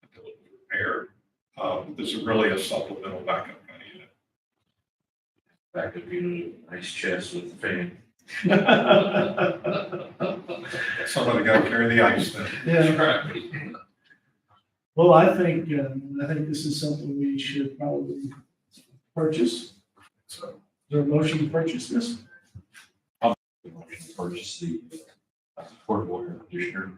until it was repaired. This is really a supplemental backup kind of unit. Backup unit, nice chest with the fan. Somebody got to carry the ice then. Yeah. Well, I think this is something we should probably purchase. So, is there a motion to purchase this? Purchase the portable air conditioner.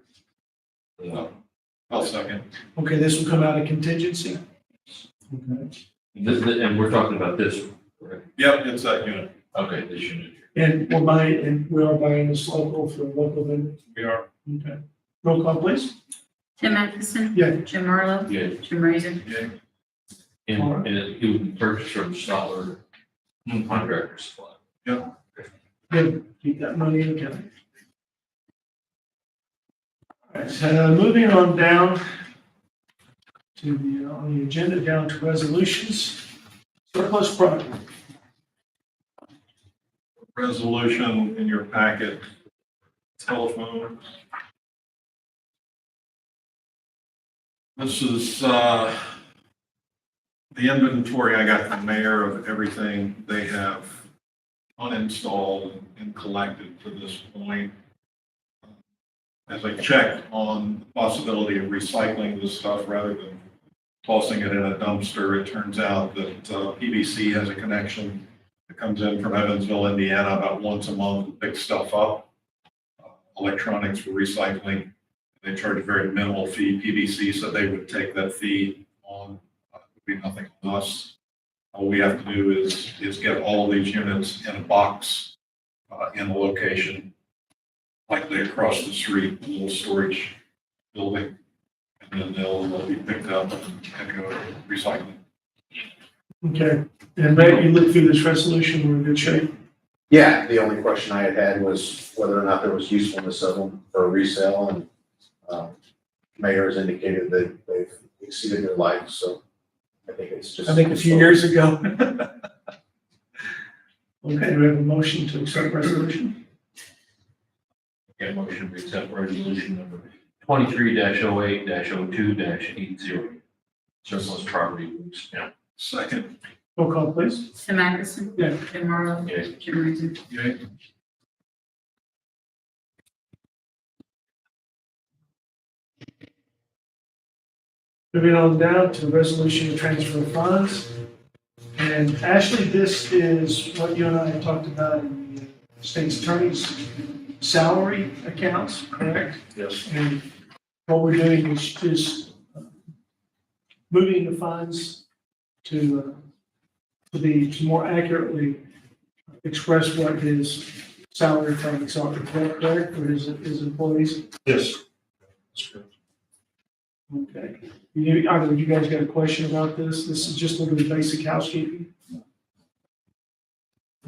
I'll second. Okay, this will come out of contingency. Okay. And we're talking about this, correct? Yep, it's that unit. Okay, this unit. And we are buying this local for local vendor. We are. Okay. Roll call, please. Tim Atkinson. Yeah. Jim Marlowe. Yeah, Jim Razor. and it would be purchased from Stoller Contractor Supply. Good. Keep that money in account. All right, moving on down to on the agenda, down to resolutions. Surplus property. Resolution in your packet, telephone. This is, the inventory I got from Mayor of everything they have uninstalled and collected to this point. As I checked on the possibility of recycling this stuff rather than tossing it in a dumpster, it turns out that PBC has a connection that comes in from Evansville, Indiana, about once a month to pick stuff up. Electronics for recycling. They charge a very minimal fee. PBC said they would take that fee on, it would be nothing on us. All we have to do is get all of these units in a box in a location, likely across the street, a little storage building, and then they'll be picked up and go to recycling. Okay. And Matt, you looked through this resolution, we're in good shape. Yeah, the only question I had was whether or not there was usefulness of them for resale, and Mayor has indicated that they've exceeded their life, so I think it's just. I think a few years ago. Okay, do we have a motion to accept resolution? Get motion to accept resolution number 23-08-02-80. Surplus property moves. Yeah. Second. Roll call, please. Tim Atkinson. Yeah. Jim Marlowe. Yeah. Jim Razor. Yay. Moving on down to resolution to transfer funds. And Ashley, this is what you and I had talked about in the state's attorney's salary accounts, correct? Yes. And what we're doing is just moving the funds to be, to more accurately express what his salary payments are, correct, for his employees? Yes. Okay. Either of you guys got a question about this? This is just a little bit of basic housekeeping.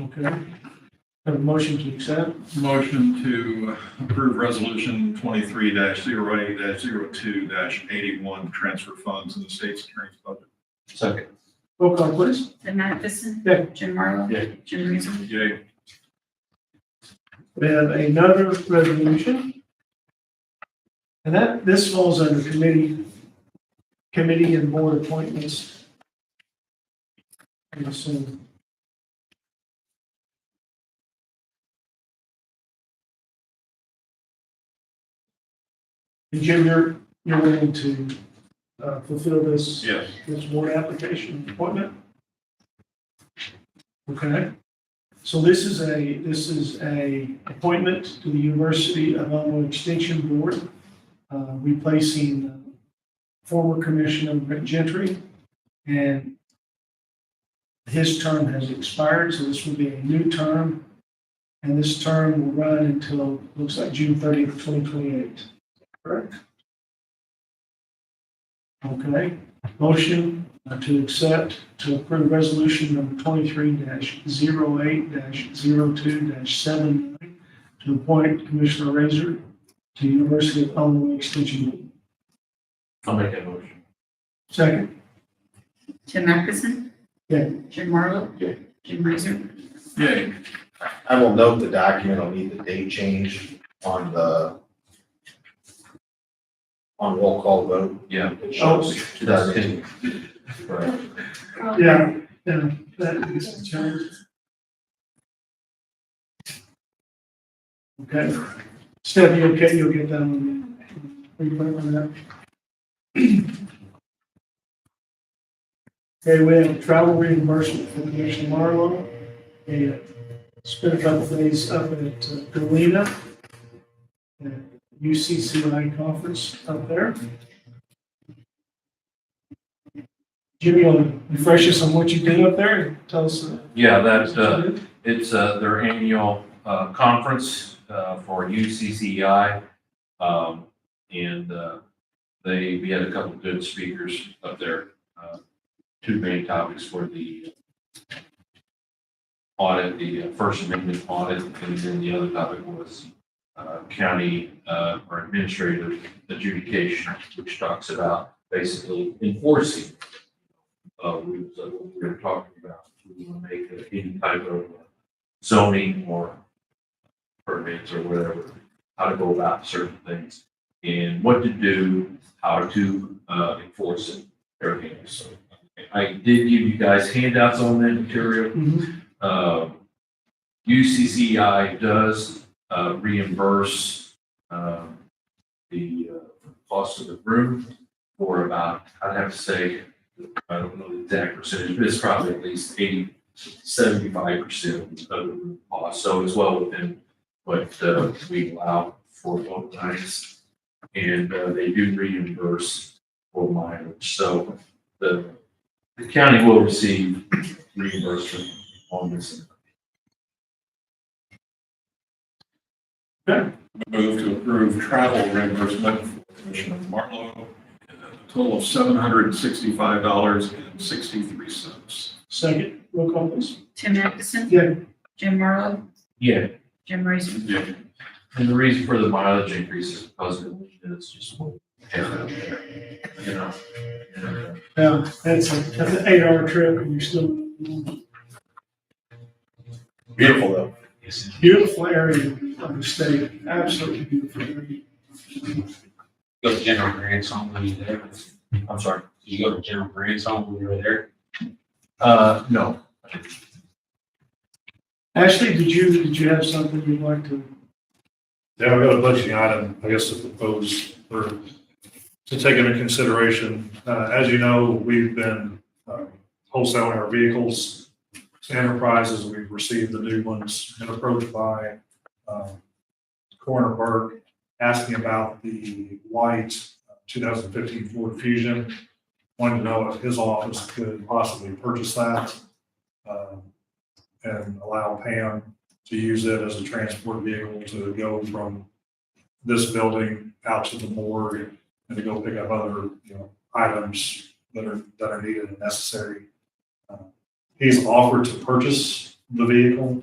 Okay. Have a motion to accept. Motion to approve resolution 23-08-02-81, transfer funds in the state's attorney's budget. Second. Roll call, please. Tim Atkinson. Yeah. Jim Marlowe. Yeah. Jim Razor. Yay. We have another resolution. And this falls under committee and board appointments. And so, and Jim, you're willing to fulfill this Yes. board application appointment? Okay. So this is a appointment to the University of Illinois Extension Board, replacing former Commissioner Rick Gentry, and his term has expired, so this will be a new term. And this term will run until, looks like June 30th, 2028. Correct? Okay. Motion to accept, to approve resolution number 23-08-02-79 to appoint Commissioner Razor to University of Illinois Extension Board. I'll make that motion. Second. Tim Atkinson. Yeah. Jim Marlowe. Yeah. Jim Razor. Yay. I will note the document, I'll need the date change on roll call vote. Yeah. It shows 2010. Right. Yeah, that is the change. Okay. Stephanie, okay, you'll get that on, on that. Okay, we have travel reimbursement for Commissioner Marlowe. And spent a couple days up at Galena, at UCCI conference up there. Jimmy, you want to refresh us on what you did up there? Tell us. Yeah, it's their annual conference for UCCI. And we had a couple of good speakers up there. Two main topics were the audit, the First Amendment audit, and then the other topic was county or administrative adjudication, which talks about basically enforcing. We were talking about, we want to make any type of zoning or permits or whatever, how to go about certain things and what to do, how to enforce it, everything. So I did give you guys handouts on that material. UCCI does reimburse the cost of the room for about, I'd have to say, I don't know the exact percentage, but it's probably at least 75% of the room cost. So it's well within what we allow for both nights. And they do reimburse for mileage. So the county will receive reimbursement on this. Okay. Move to approve travel reimbursement for Commissioner Marlowe, a total of $765.63. Second, roll call please. Tim Atkinson. Yeah. Jim Marlowe. Yeah. Jim Razor. Yeah. And the reason for the mileage increase is because it's just, you know. And, Yeah, that's an 8-hour trip and you're still Beautiful though. beautiful area of the state, absolutely beautiful area. Go to General Grant's home when you were there. I'm sorry. Did you go to General Grant's home when you were there? No. Ashley, did you have something you'd like to? Yeah, I've got a budgeting item, I guess, to propose or to take into consideration. As you know, we've been wholesaling our vehicles to enterprises. We've received the new ones and approached by Coroner Burke asking about the white 2015 Ford Fusion. Wanted to know if his office could possibly purchase that and allow Pam to use it as a transport vehicle to go from this building out to the morgue and to go pick up other, items that are needed and necessary. He's offered to purchase the vehicle,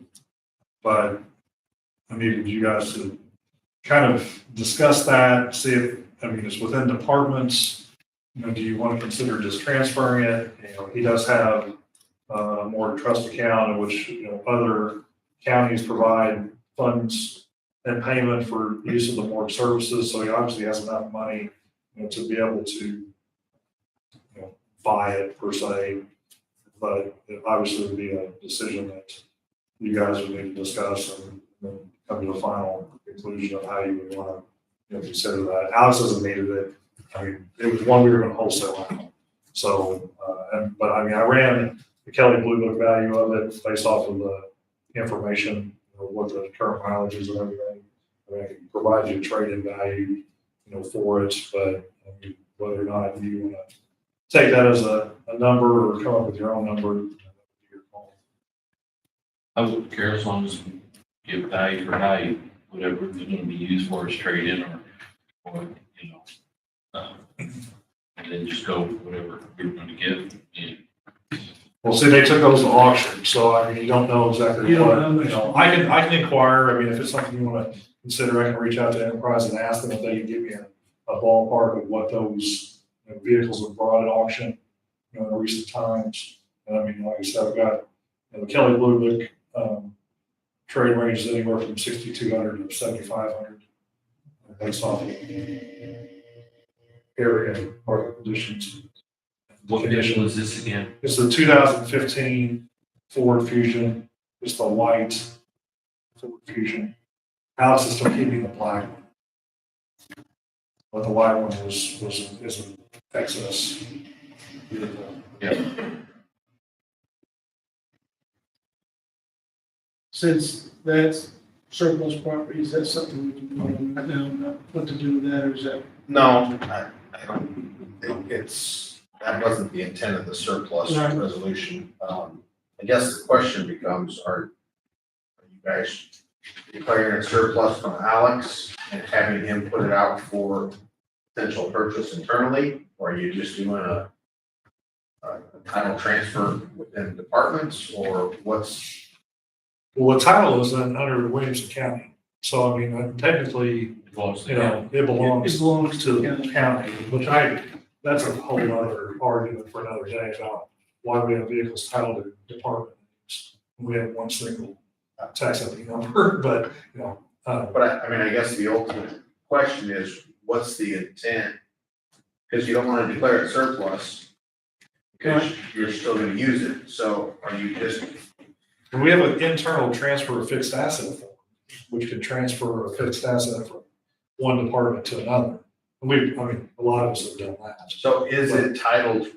but I needed you guys to kind of discuss that, see if, it's within departments. Do you want to consider just transferring it? He does have a morgue trust account in which, other counties provide funds and payment for use of the morgue services. So he obviously has enough money, to be able to, buy it per se. But it obviously would be a decision that you guys would need to discuss and then come to the final conclusion of how you would want to, consider that. Alex hasn't needed it. It was one we were going to wholesale out. So, but I ran the Kelly Blue Book value of it based off of the information, what the current mileage is and everything. I can provide you a trade-in value, for it, but whether or not you want to take that as a number or come up with your own number, your call. I wouldn't care as long as give value for value, whatever they're gonna be used for as trade-in or, you know, and then just go with whatever you're gonna give. And Well, see, they took those to auction, so I mean, you don't know exactly You don't what, know. you know, I can inquire, I mean, if it's something you wanna consider, I can reach out to Enterprise and ask them if they can give me a ballpark of what those, you know, vehicles have brought at auction, you know, in recent times. And I mean, like I said, I've got, you know, the Kelly Blue Book, trade range is anywhere from 6,200 to 7,500. Based off of area and market conditions. what vehicle is this again? It's the 2015 Ford Fusion. It's the white Ford Fusion. Alex is still keeping the black one. But the white one is an excess. Since that's surplus property, is that something we can do right now, what to do with that, or is that? No, I don't, that wasn't the intent of the surplus Right. resolution. I guess the question becomes, are you guys declaring a surplus from Alex and having him put it out for potential purchase internally? Or are you just doing a title transfer within departments, or what's? Well, the title is under Williamson County. So I mean, technically, Belongs to you the know, it belongs It belongs to to the county, which that's a whole other argument for another day about why we have vehicles titled to department names. We have one single tax ID number, but, you know, But I mean, I guess the ultimate question is, what's the intent? Because you don't want to declare it surplus, because you're still gonna use it, so are you just? we have an internal transfer of fixed asset form, which can transfer a fixed asset from one department to another. And I mean, a lot of us have done that. So is it titled?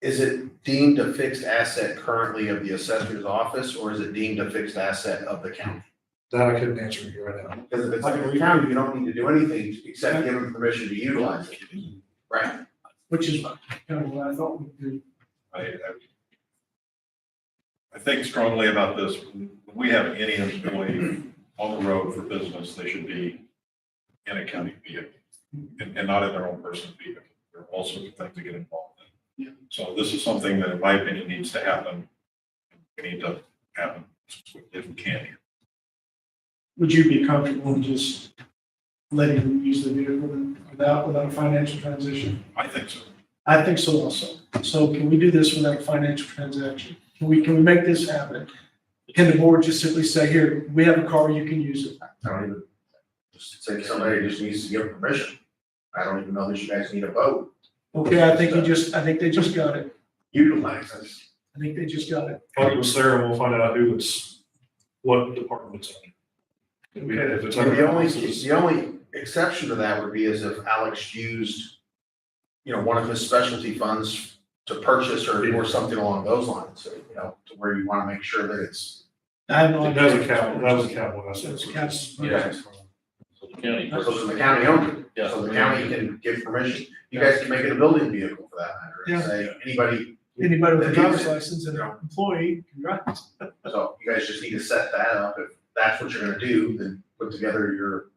Is it deemed a fixed asset currently of the assessor's office, or is it deemed a fixed asset of the county? That I couldn't answer you right now. Because if it's of the county, you don't need to do anything except give them permission to utilize it. Right. Which is kind of what I thought we'd do. I think strongly about this. When we have any employee on the road for business, they should be in a county vehicle and not in their own personal vehicle. There are all sorts of things to get involved in. So this is something that, in my opinion, needs to happen. We need to happen if we can here. Would you be comfortable in just letting them use the vehicle without a financial transaction? I think so. I think so also. So can we do this without a financial transaction? Can we make this happen? Can the board just simply say, here, we have a car, you can use it? I don't even, just say somebody just needs to give permission. I don't even know that you guys need a vote. Okay, I think they just got it. Utilize this. I think they just got it. Talk with Sarah, and we'll find out what department it's in. If it's under- The only exception to that would be is if Alex used, you know, one of his specialty funds to purchase or something along those lines, so, you know, to where you want to make sure that it's. I have no That idea. was a capital asset. That's a capital. Yeah. So the county. So the county owns it, Yeah. so the county can give permission. You guys can make it a building vehicle for that matter, and Yeah. say, anybody. Anybody with a that driver's uses it. license and an employee can drive it. So you guys just need to set that up. If that's what you're gonna do, then put together your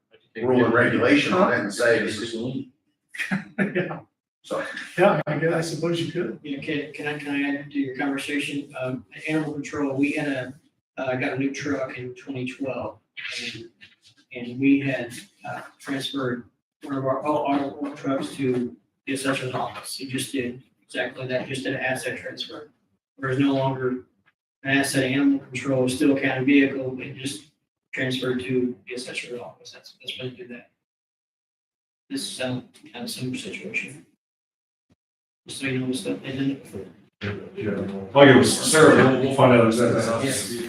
rule and regulation on it and say this is, Yeah, so. yeah, I suppose you could. You know, can I add to your conversation? Animal control, we had got a new truck in 2012. And we had transferred one of all our old trucks to the assessor's office. He just did exactly that, just did an asset transfer. There's no longer an asset. Animal control is still a county vehicle, it just transferred to the assessor's office. That's why they do that. This is kind of a similar situation. Just so you know, the stuff they did it before. I'll give us, Sarah, we'll find out exactly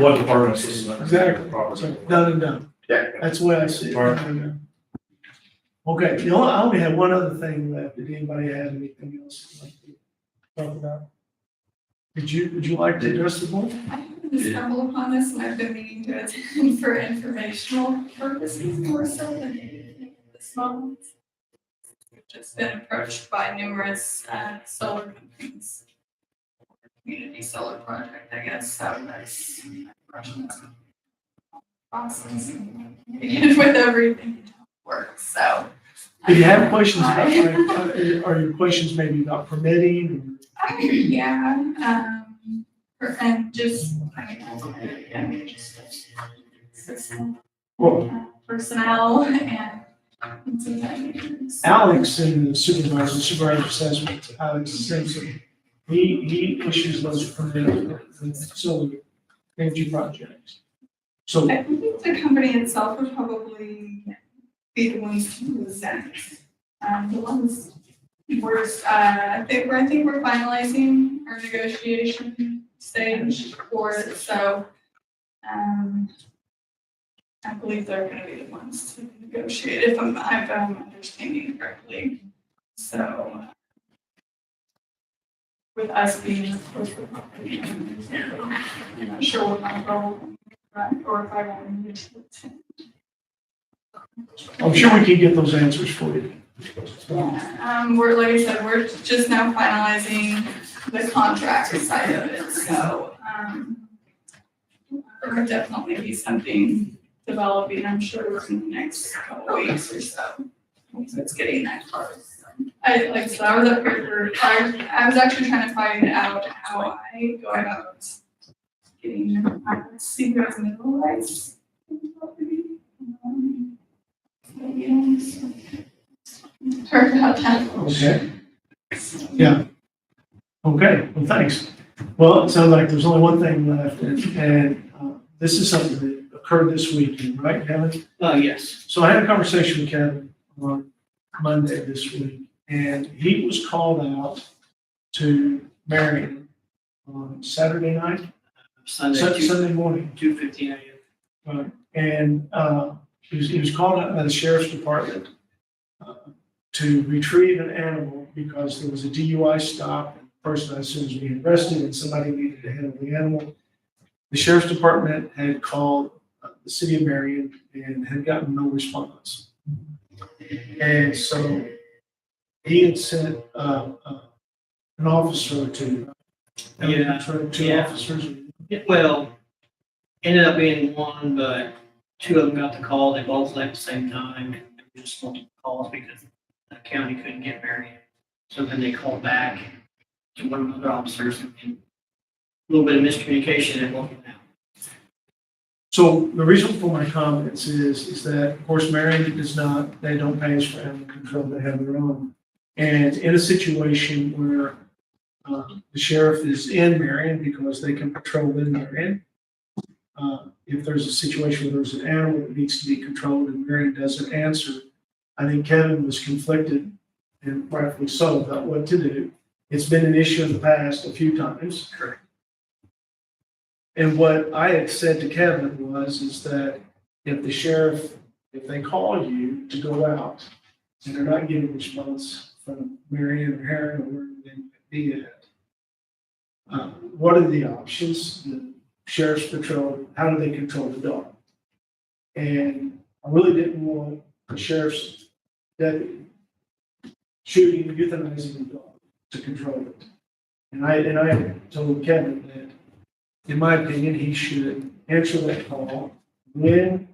what department this is in. Exactly. So done and done. Yeah. That's the way I see it. All right. Done and done. Okay, I only have one other thing left. Did anybody have anything else you'd like to talk about? Would you like to address the board? I happened to stumble upon this and I've been meaning to attend for informational purposes more so than anything at this moment. We've just been approached by numerous solar companies. Community solar project, I guess, so that's process with everything works, so. Do you have questions about, like, are your questions maybe about permitting? Yeah, and just, system, Well, personnel and some things. Alex and the supervisor says, what Alex Simpson, he issues those permits and facility energy projects. So, I think the company itself would probably be the ones to use that. The ones I think we're finalizing our negotiation stage for it, so, I believe they're gonna be the ones to negotiate, if I'm understanding correctly. So, with us being, of course, the company, I'm not sure what my role, or if I want to attend. I'm sure we can get those answers for you. Yeah, we're, like I said, we're just now finalizing the contract side of it, so, there will definitely be something developing, I'm sure, in the next couple weeks or so. Once it's getting that close. Like I said, I was up here I was actually trying to find out how I go about getting, secret mineral rights. Heard about that. Okay. Yeah. Okay, well, thanks. Well, it sounds like there's only one thing left, and this is something that occurred this weekend, right, Kevin? Yes. So I had a conversation with Kevin on Monday this week, and he was called out to Marion on Saturday night, Sunday morning. 2:15 a.m. And he was called out by the sheriff's department to retrieve an animal because there was a DUI stop. The person, I assume, was being arrested and somebody needed to handle the animal. The sheriff's department had called the city of Marion and had gotten no response. And so he had sent an officer to, two Yeah. officers. Well, ended up being one, but two of them got the call. They both left at the same time. They just multiple calls because the county couldn't get Marion. So then they called back to one of the other officers and a little bit of miscommunication and working out. So the reason for my comments is that, of course, Marion they don't pay us for animal control, they have their own. And in a situation where the sheriff is in Marion because they can patrol in Marion, if there's a situation where there's an animal that needs to be controlled and Marion doesn't answer, I think Kevin was conflicted, and rightfully so, about what to do. It's been an issue in the past a few times. Correct. And what I had said to Kevin is that if the sheriff, if they call you to go out and they're not getting a response from Marion or Heron or wherever they might be at, what are the options? The sheriff's patrol, how do they control the dog? And I really didn't want the sheriff's deputy shooting, euthanizing the dog to control it. And I told Kevin that, in my opinion, he should answer that call when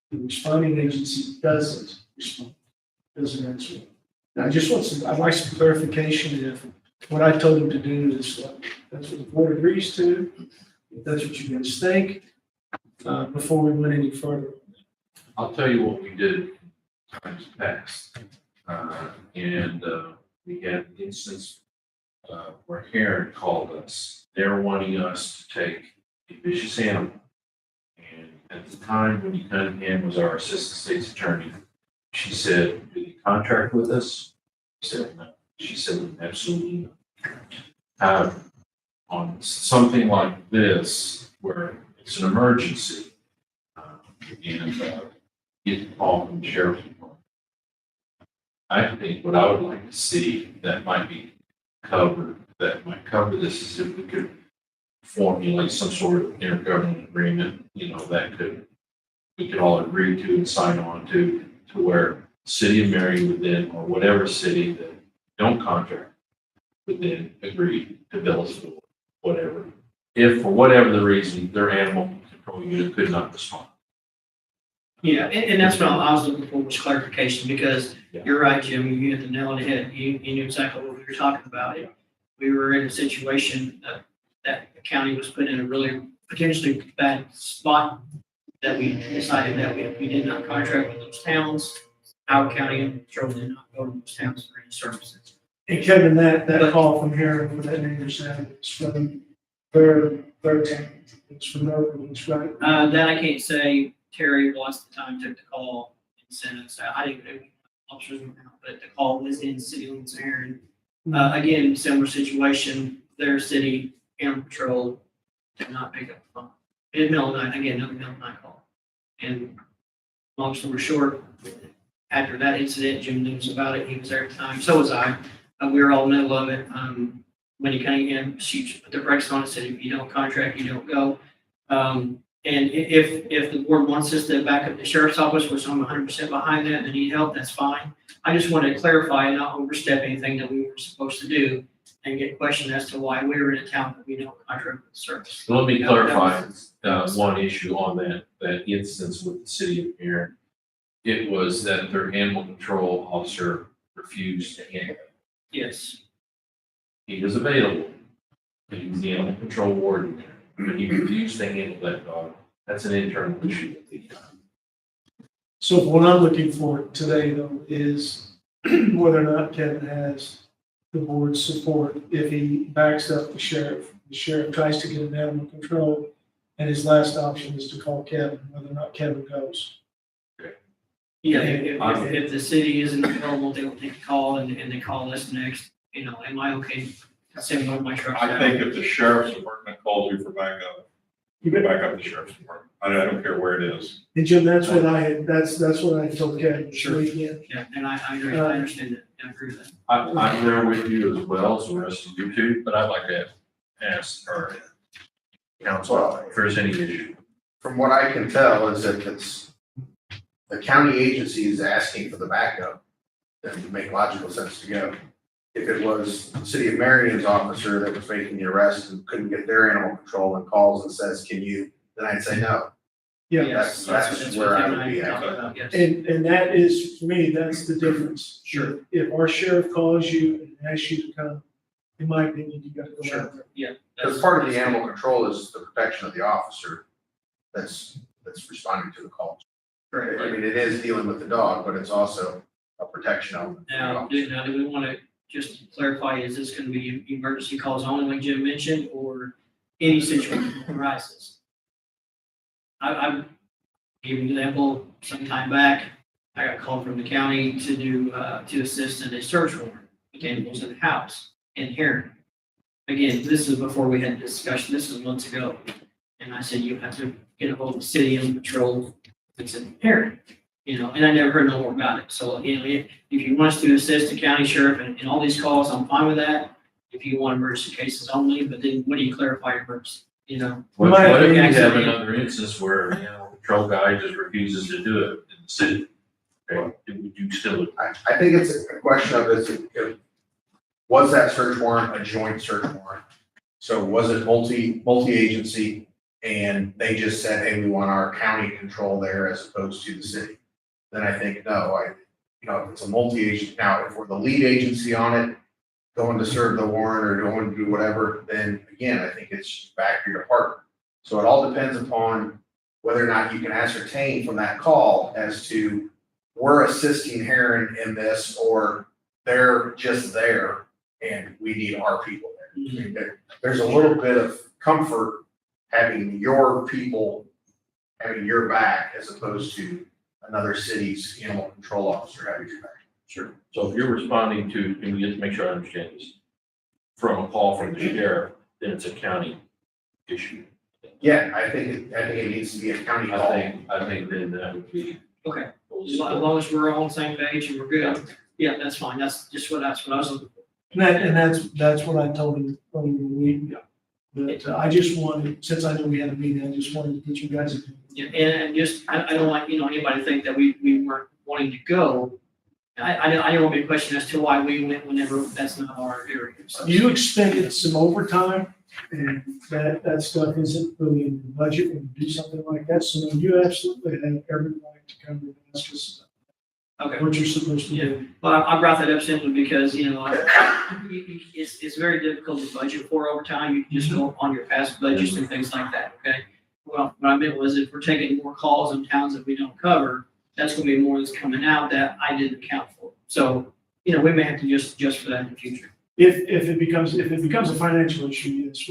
the responding agency doesn't respond, doesn't answer it. And I'd like some clarification if what I told him to do is that's what the board agrees to, if that's what you guys think, before we went any further. I'll tell you what we did in times past. And we had an instance where Heron called us. They're wanting us to take a vicious animal. And at the time when Cunningham was our assistant state's attorney, she said, "Do you contract with us?" I said, "No." She said, "Absolutely not." On something like this, where it's an emergency, and get the call from the sheriff's department. I think what I would like to see that might be covered, that might cover this, is if we could formulate some sort of intergovernmental agreement, that we could all agree to and sign on to where city of Marion would then, or whatever city that don't contract, would then agree to bill us for whatever. If for whatever the reason their animal control unit could not respond. Yeah, and that's what I was looking for was clarification, because you're right, Jim, you hit the nail on the head. You knew exactly what we were talking about. We were in a situation that the county was put in a really potentially bad spot, that we decided that we did not contract with those towns. Our county and patrol did not go to those towns for any services. And Kevin, that call from here, for that neighbor said, it's from their town, it's from their, it's right. That I can't say. Terry lost the time, took the call and sent us. I didn't know officers were out, but the call was in city limits of Aaron. Again, similar situation, their city animal patrol did not pick up the phone. In the middle of the night, again, another middle of the night call. And long story short, after that incident, Jim knew about it. He was there at the time. So was I. We were all in the middle of it. When he came in, she put the brakes on and said, if you don't contract, you don't go. And if the board wants us to back up the sheriff's office, which I'm 100% behind that, and need help, that's fine. I just wanted to clarify and not overstep anything that we were supposed to do and get questioned as to why we were in a town that we don't contract with the service. So let me clarify one issue on that instance with the city of Aaron. It was that their animal control officer refused to handle it. Yes. He was available. He was the animal control warden, but he refused to handle that dog. That's an internal issue with the So what I'm looking for today though is whether or not Kevin has the board's support. If he backs up the sheriff tries to get an animal control, and his last option is to call Kevin, whether or not Kevin goes. Yeah, if the city isn't available, they will take a call and they call us next. You know, am I okay sending one of my trucks out? I think if the sheriff's department calls you for backup, you can back up the sheriff's department. I don't care where it is. And Jim, that's what I told Kevin. Sure. Yeah. Yeah, and I agree. I understand that. I agree with that. I'm there with you as well as the rest of you two, but I'd like to ask our council if there's any issue. From what I can tell is that it's, the county agency is asking for the backup, then it would make logical sense to go. If it was the city of Marion's officer that was making the arrest and couldn't get their animal control and calls and says, can you, then I'd say no. Yeah. Yes, that's what where I Tim would and be talked at. about, yes. And that is, for me, that's the difference. Sure. If our sheriff calls you and asks you to come, in my opinion, you gotta go out there. Yeah. Because part of the animal control is the protection of the officer that's responding to the call. Correct. I mean, it is dealing with the dog, but it's also a protection element. for the Now, officer. do we want to just clarify, is this going to be emergency calls only, like Jim mentioned, or any situation that arises? I'm giving an example, some time back, I got called from the county to do, to assist in a search warrant with animals in the house in Heron. Again, this is before we had the discussion, this is months ago. And I said, you have to get a hold of the city and patrol, it's in Heron. You know, and I never heard no more about it. So, you know, if you want us to assist the county sheriff in all these calls, I'm fine with that. If you want emergency cases only, but then when do you clarify your emergency, you know? What Right. if you have Accident. another instance where, you know, patrol guy just refuses to do it in the city? Okay, would you still, I think it's a question of was that search warrant a joint search warrant? So was it multi-agency and they just said, hey, we want our county control there as opposed to the city? Then I think, no, if it's a multi-agency, now if we're the lead agency on it, going to serve the warrant or going to do whatever, then again, I think it's back to your department. So it all depends upon whether or not you can ascertain from that call as to we're assisting Heron in this, or they're just there and we need our people there. I mean, there's a little bit of comfort having your people having your back as opposed to another city's animal control officer having your back. sure. So if you're responding to, let me just make sure I understand this, from a call from the sheriff, then it's a county issue. Yeah, I think it needs to be a county call. I think then that would be. Okay. As long as we're all on the same page and we're good, yeah, that's fine. That's what I was looking for. And that's what I told him earlier in the week. But I just wanted, since I knew we had a meeting, I just wanted to get you guys. Yeah, and just, I don't want, anybody to think that we weren't wanting to go. I didn't want to be questioned as to why we went whenever that's not our area. So, You expended some overtime And that stuff isn't really in the budget when you do something like that, so you absolutely have every right to come and ask us Okay. what you're supposed to do. Well, I brought that up simply because, it's very difficult to budget for overtime. You can just go on your past budgets and things like that, okay? Well, what I meant was if we're taking more calls in towns that we don't cover, that's gonna be more that's coming out that I didn't account for. So, we may have to just adjust for that in the future. If it becomes a financial issue, yes,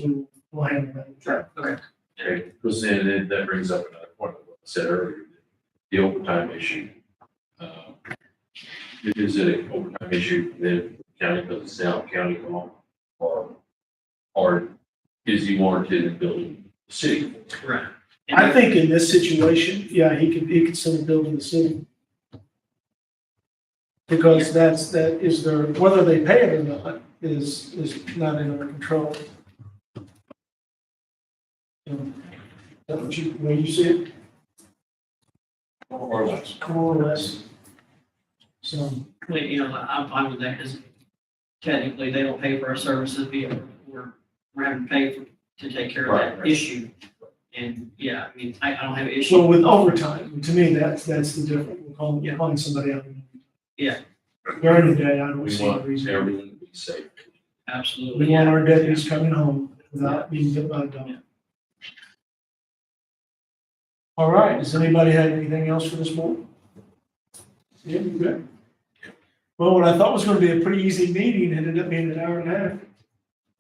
we'll handle that. Okay, because then that brings up another point of what I said earlier, the overtime issue. Is it an overtime issue that county goes down, county call, or is he warranted in building the city? Right. I think in this situation, yeah, he could send a bill to the city. Because that is their, whether they pay it or not is not in our control. Is that what you, way you see it? Or less. More or less. So, I'm fine with that because technically they don't pay for our services, we're having to pay to take care of that Right. issue. And yeah, I don't have an issue. so with overtime, to me, that's the difference. We're calling somebody out. Yeah. During the day, I don't We see a want reason. everyone to be safe. Absolutely. We want yeah. our deputies coming home without being hit by a dog. Yeah. All right, does anybody have anything else for this board? Yeah, you good? Well, what I thought was gonna be a pretty easy meeting ended up being an hour and a half.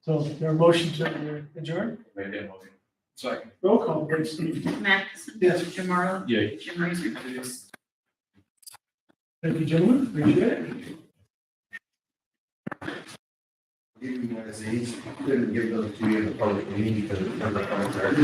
So there a motion to adjourn? Make that motion. Second. Roll call, please, Steve. Matheson. Yes. Jim Morrow. Yeah. Jim Reason. Thank you, gentlemen, appreciate it. Give you guys these, couldn't give those to you in the public meeting because it's under contract.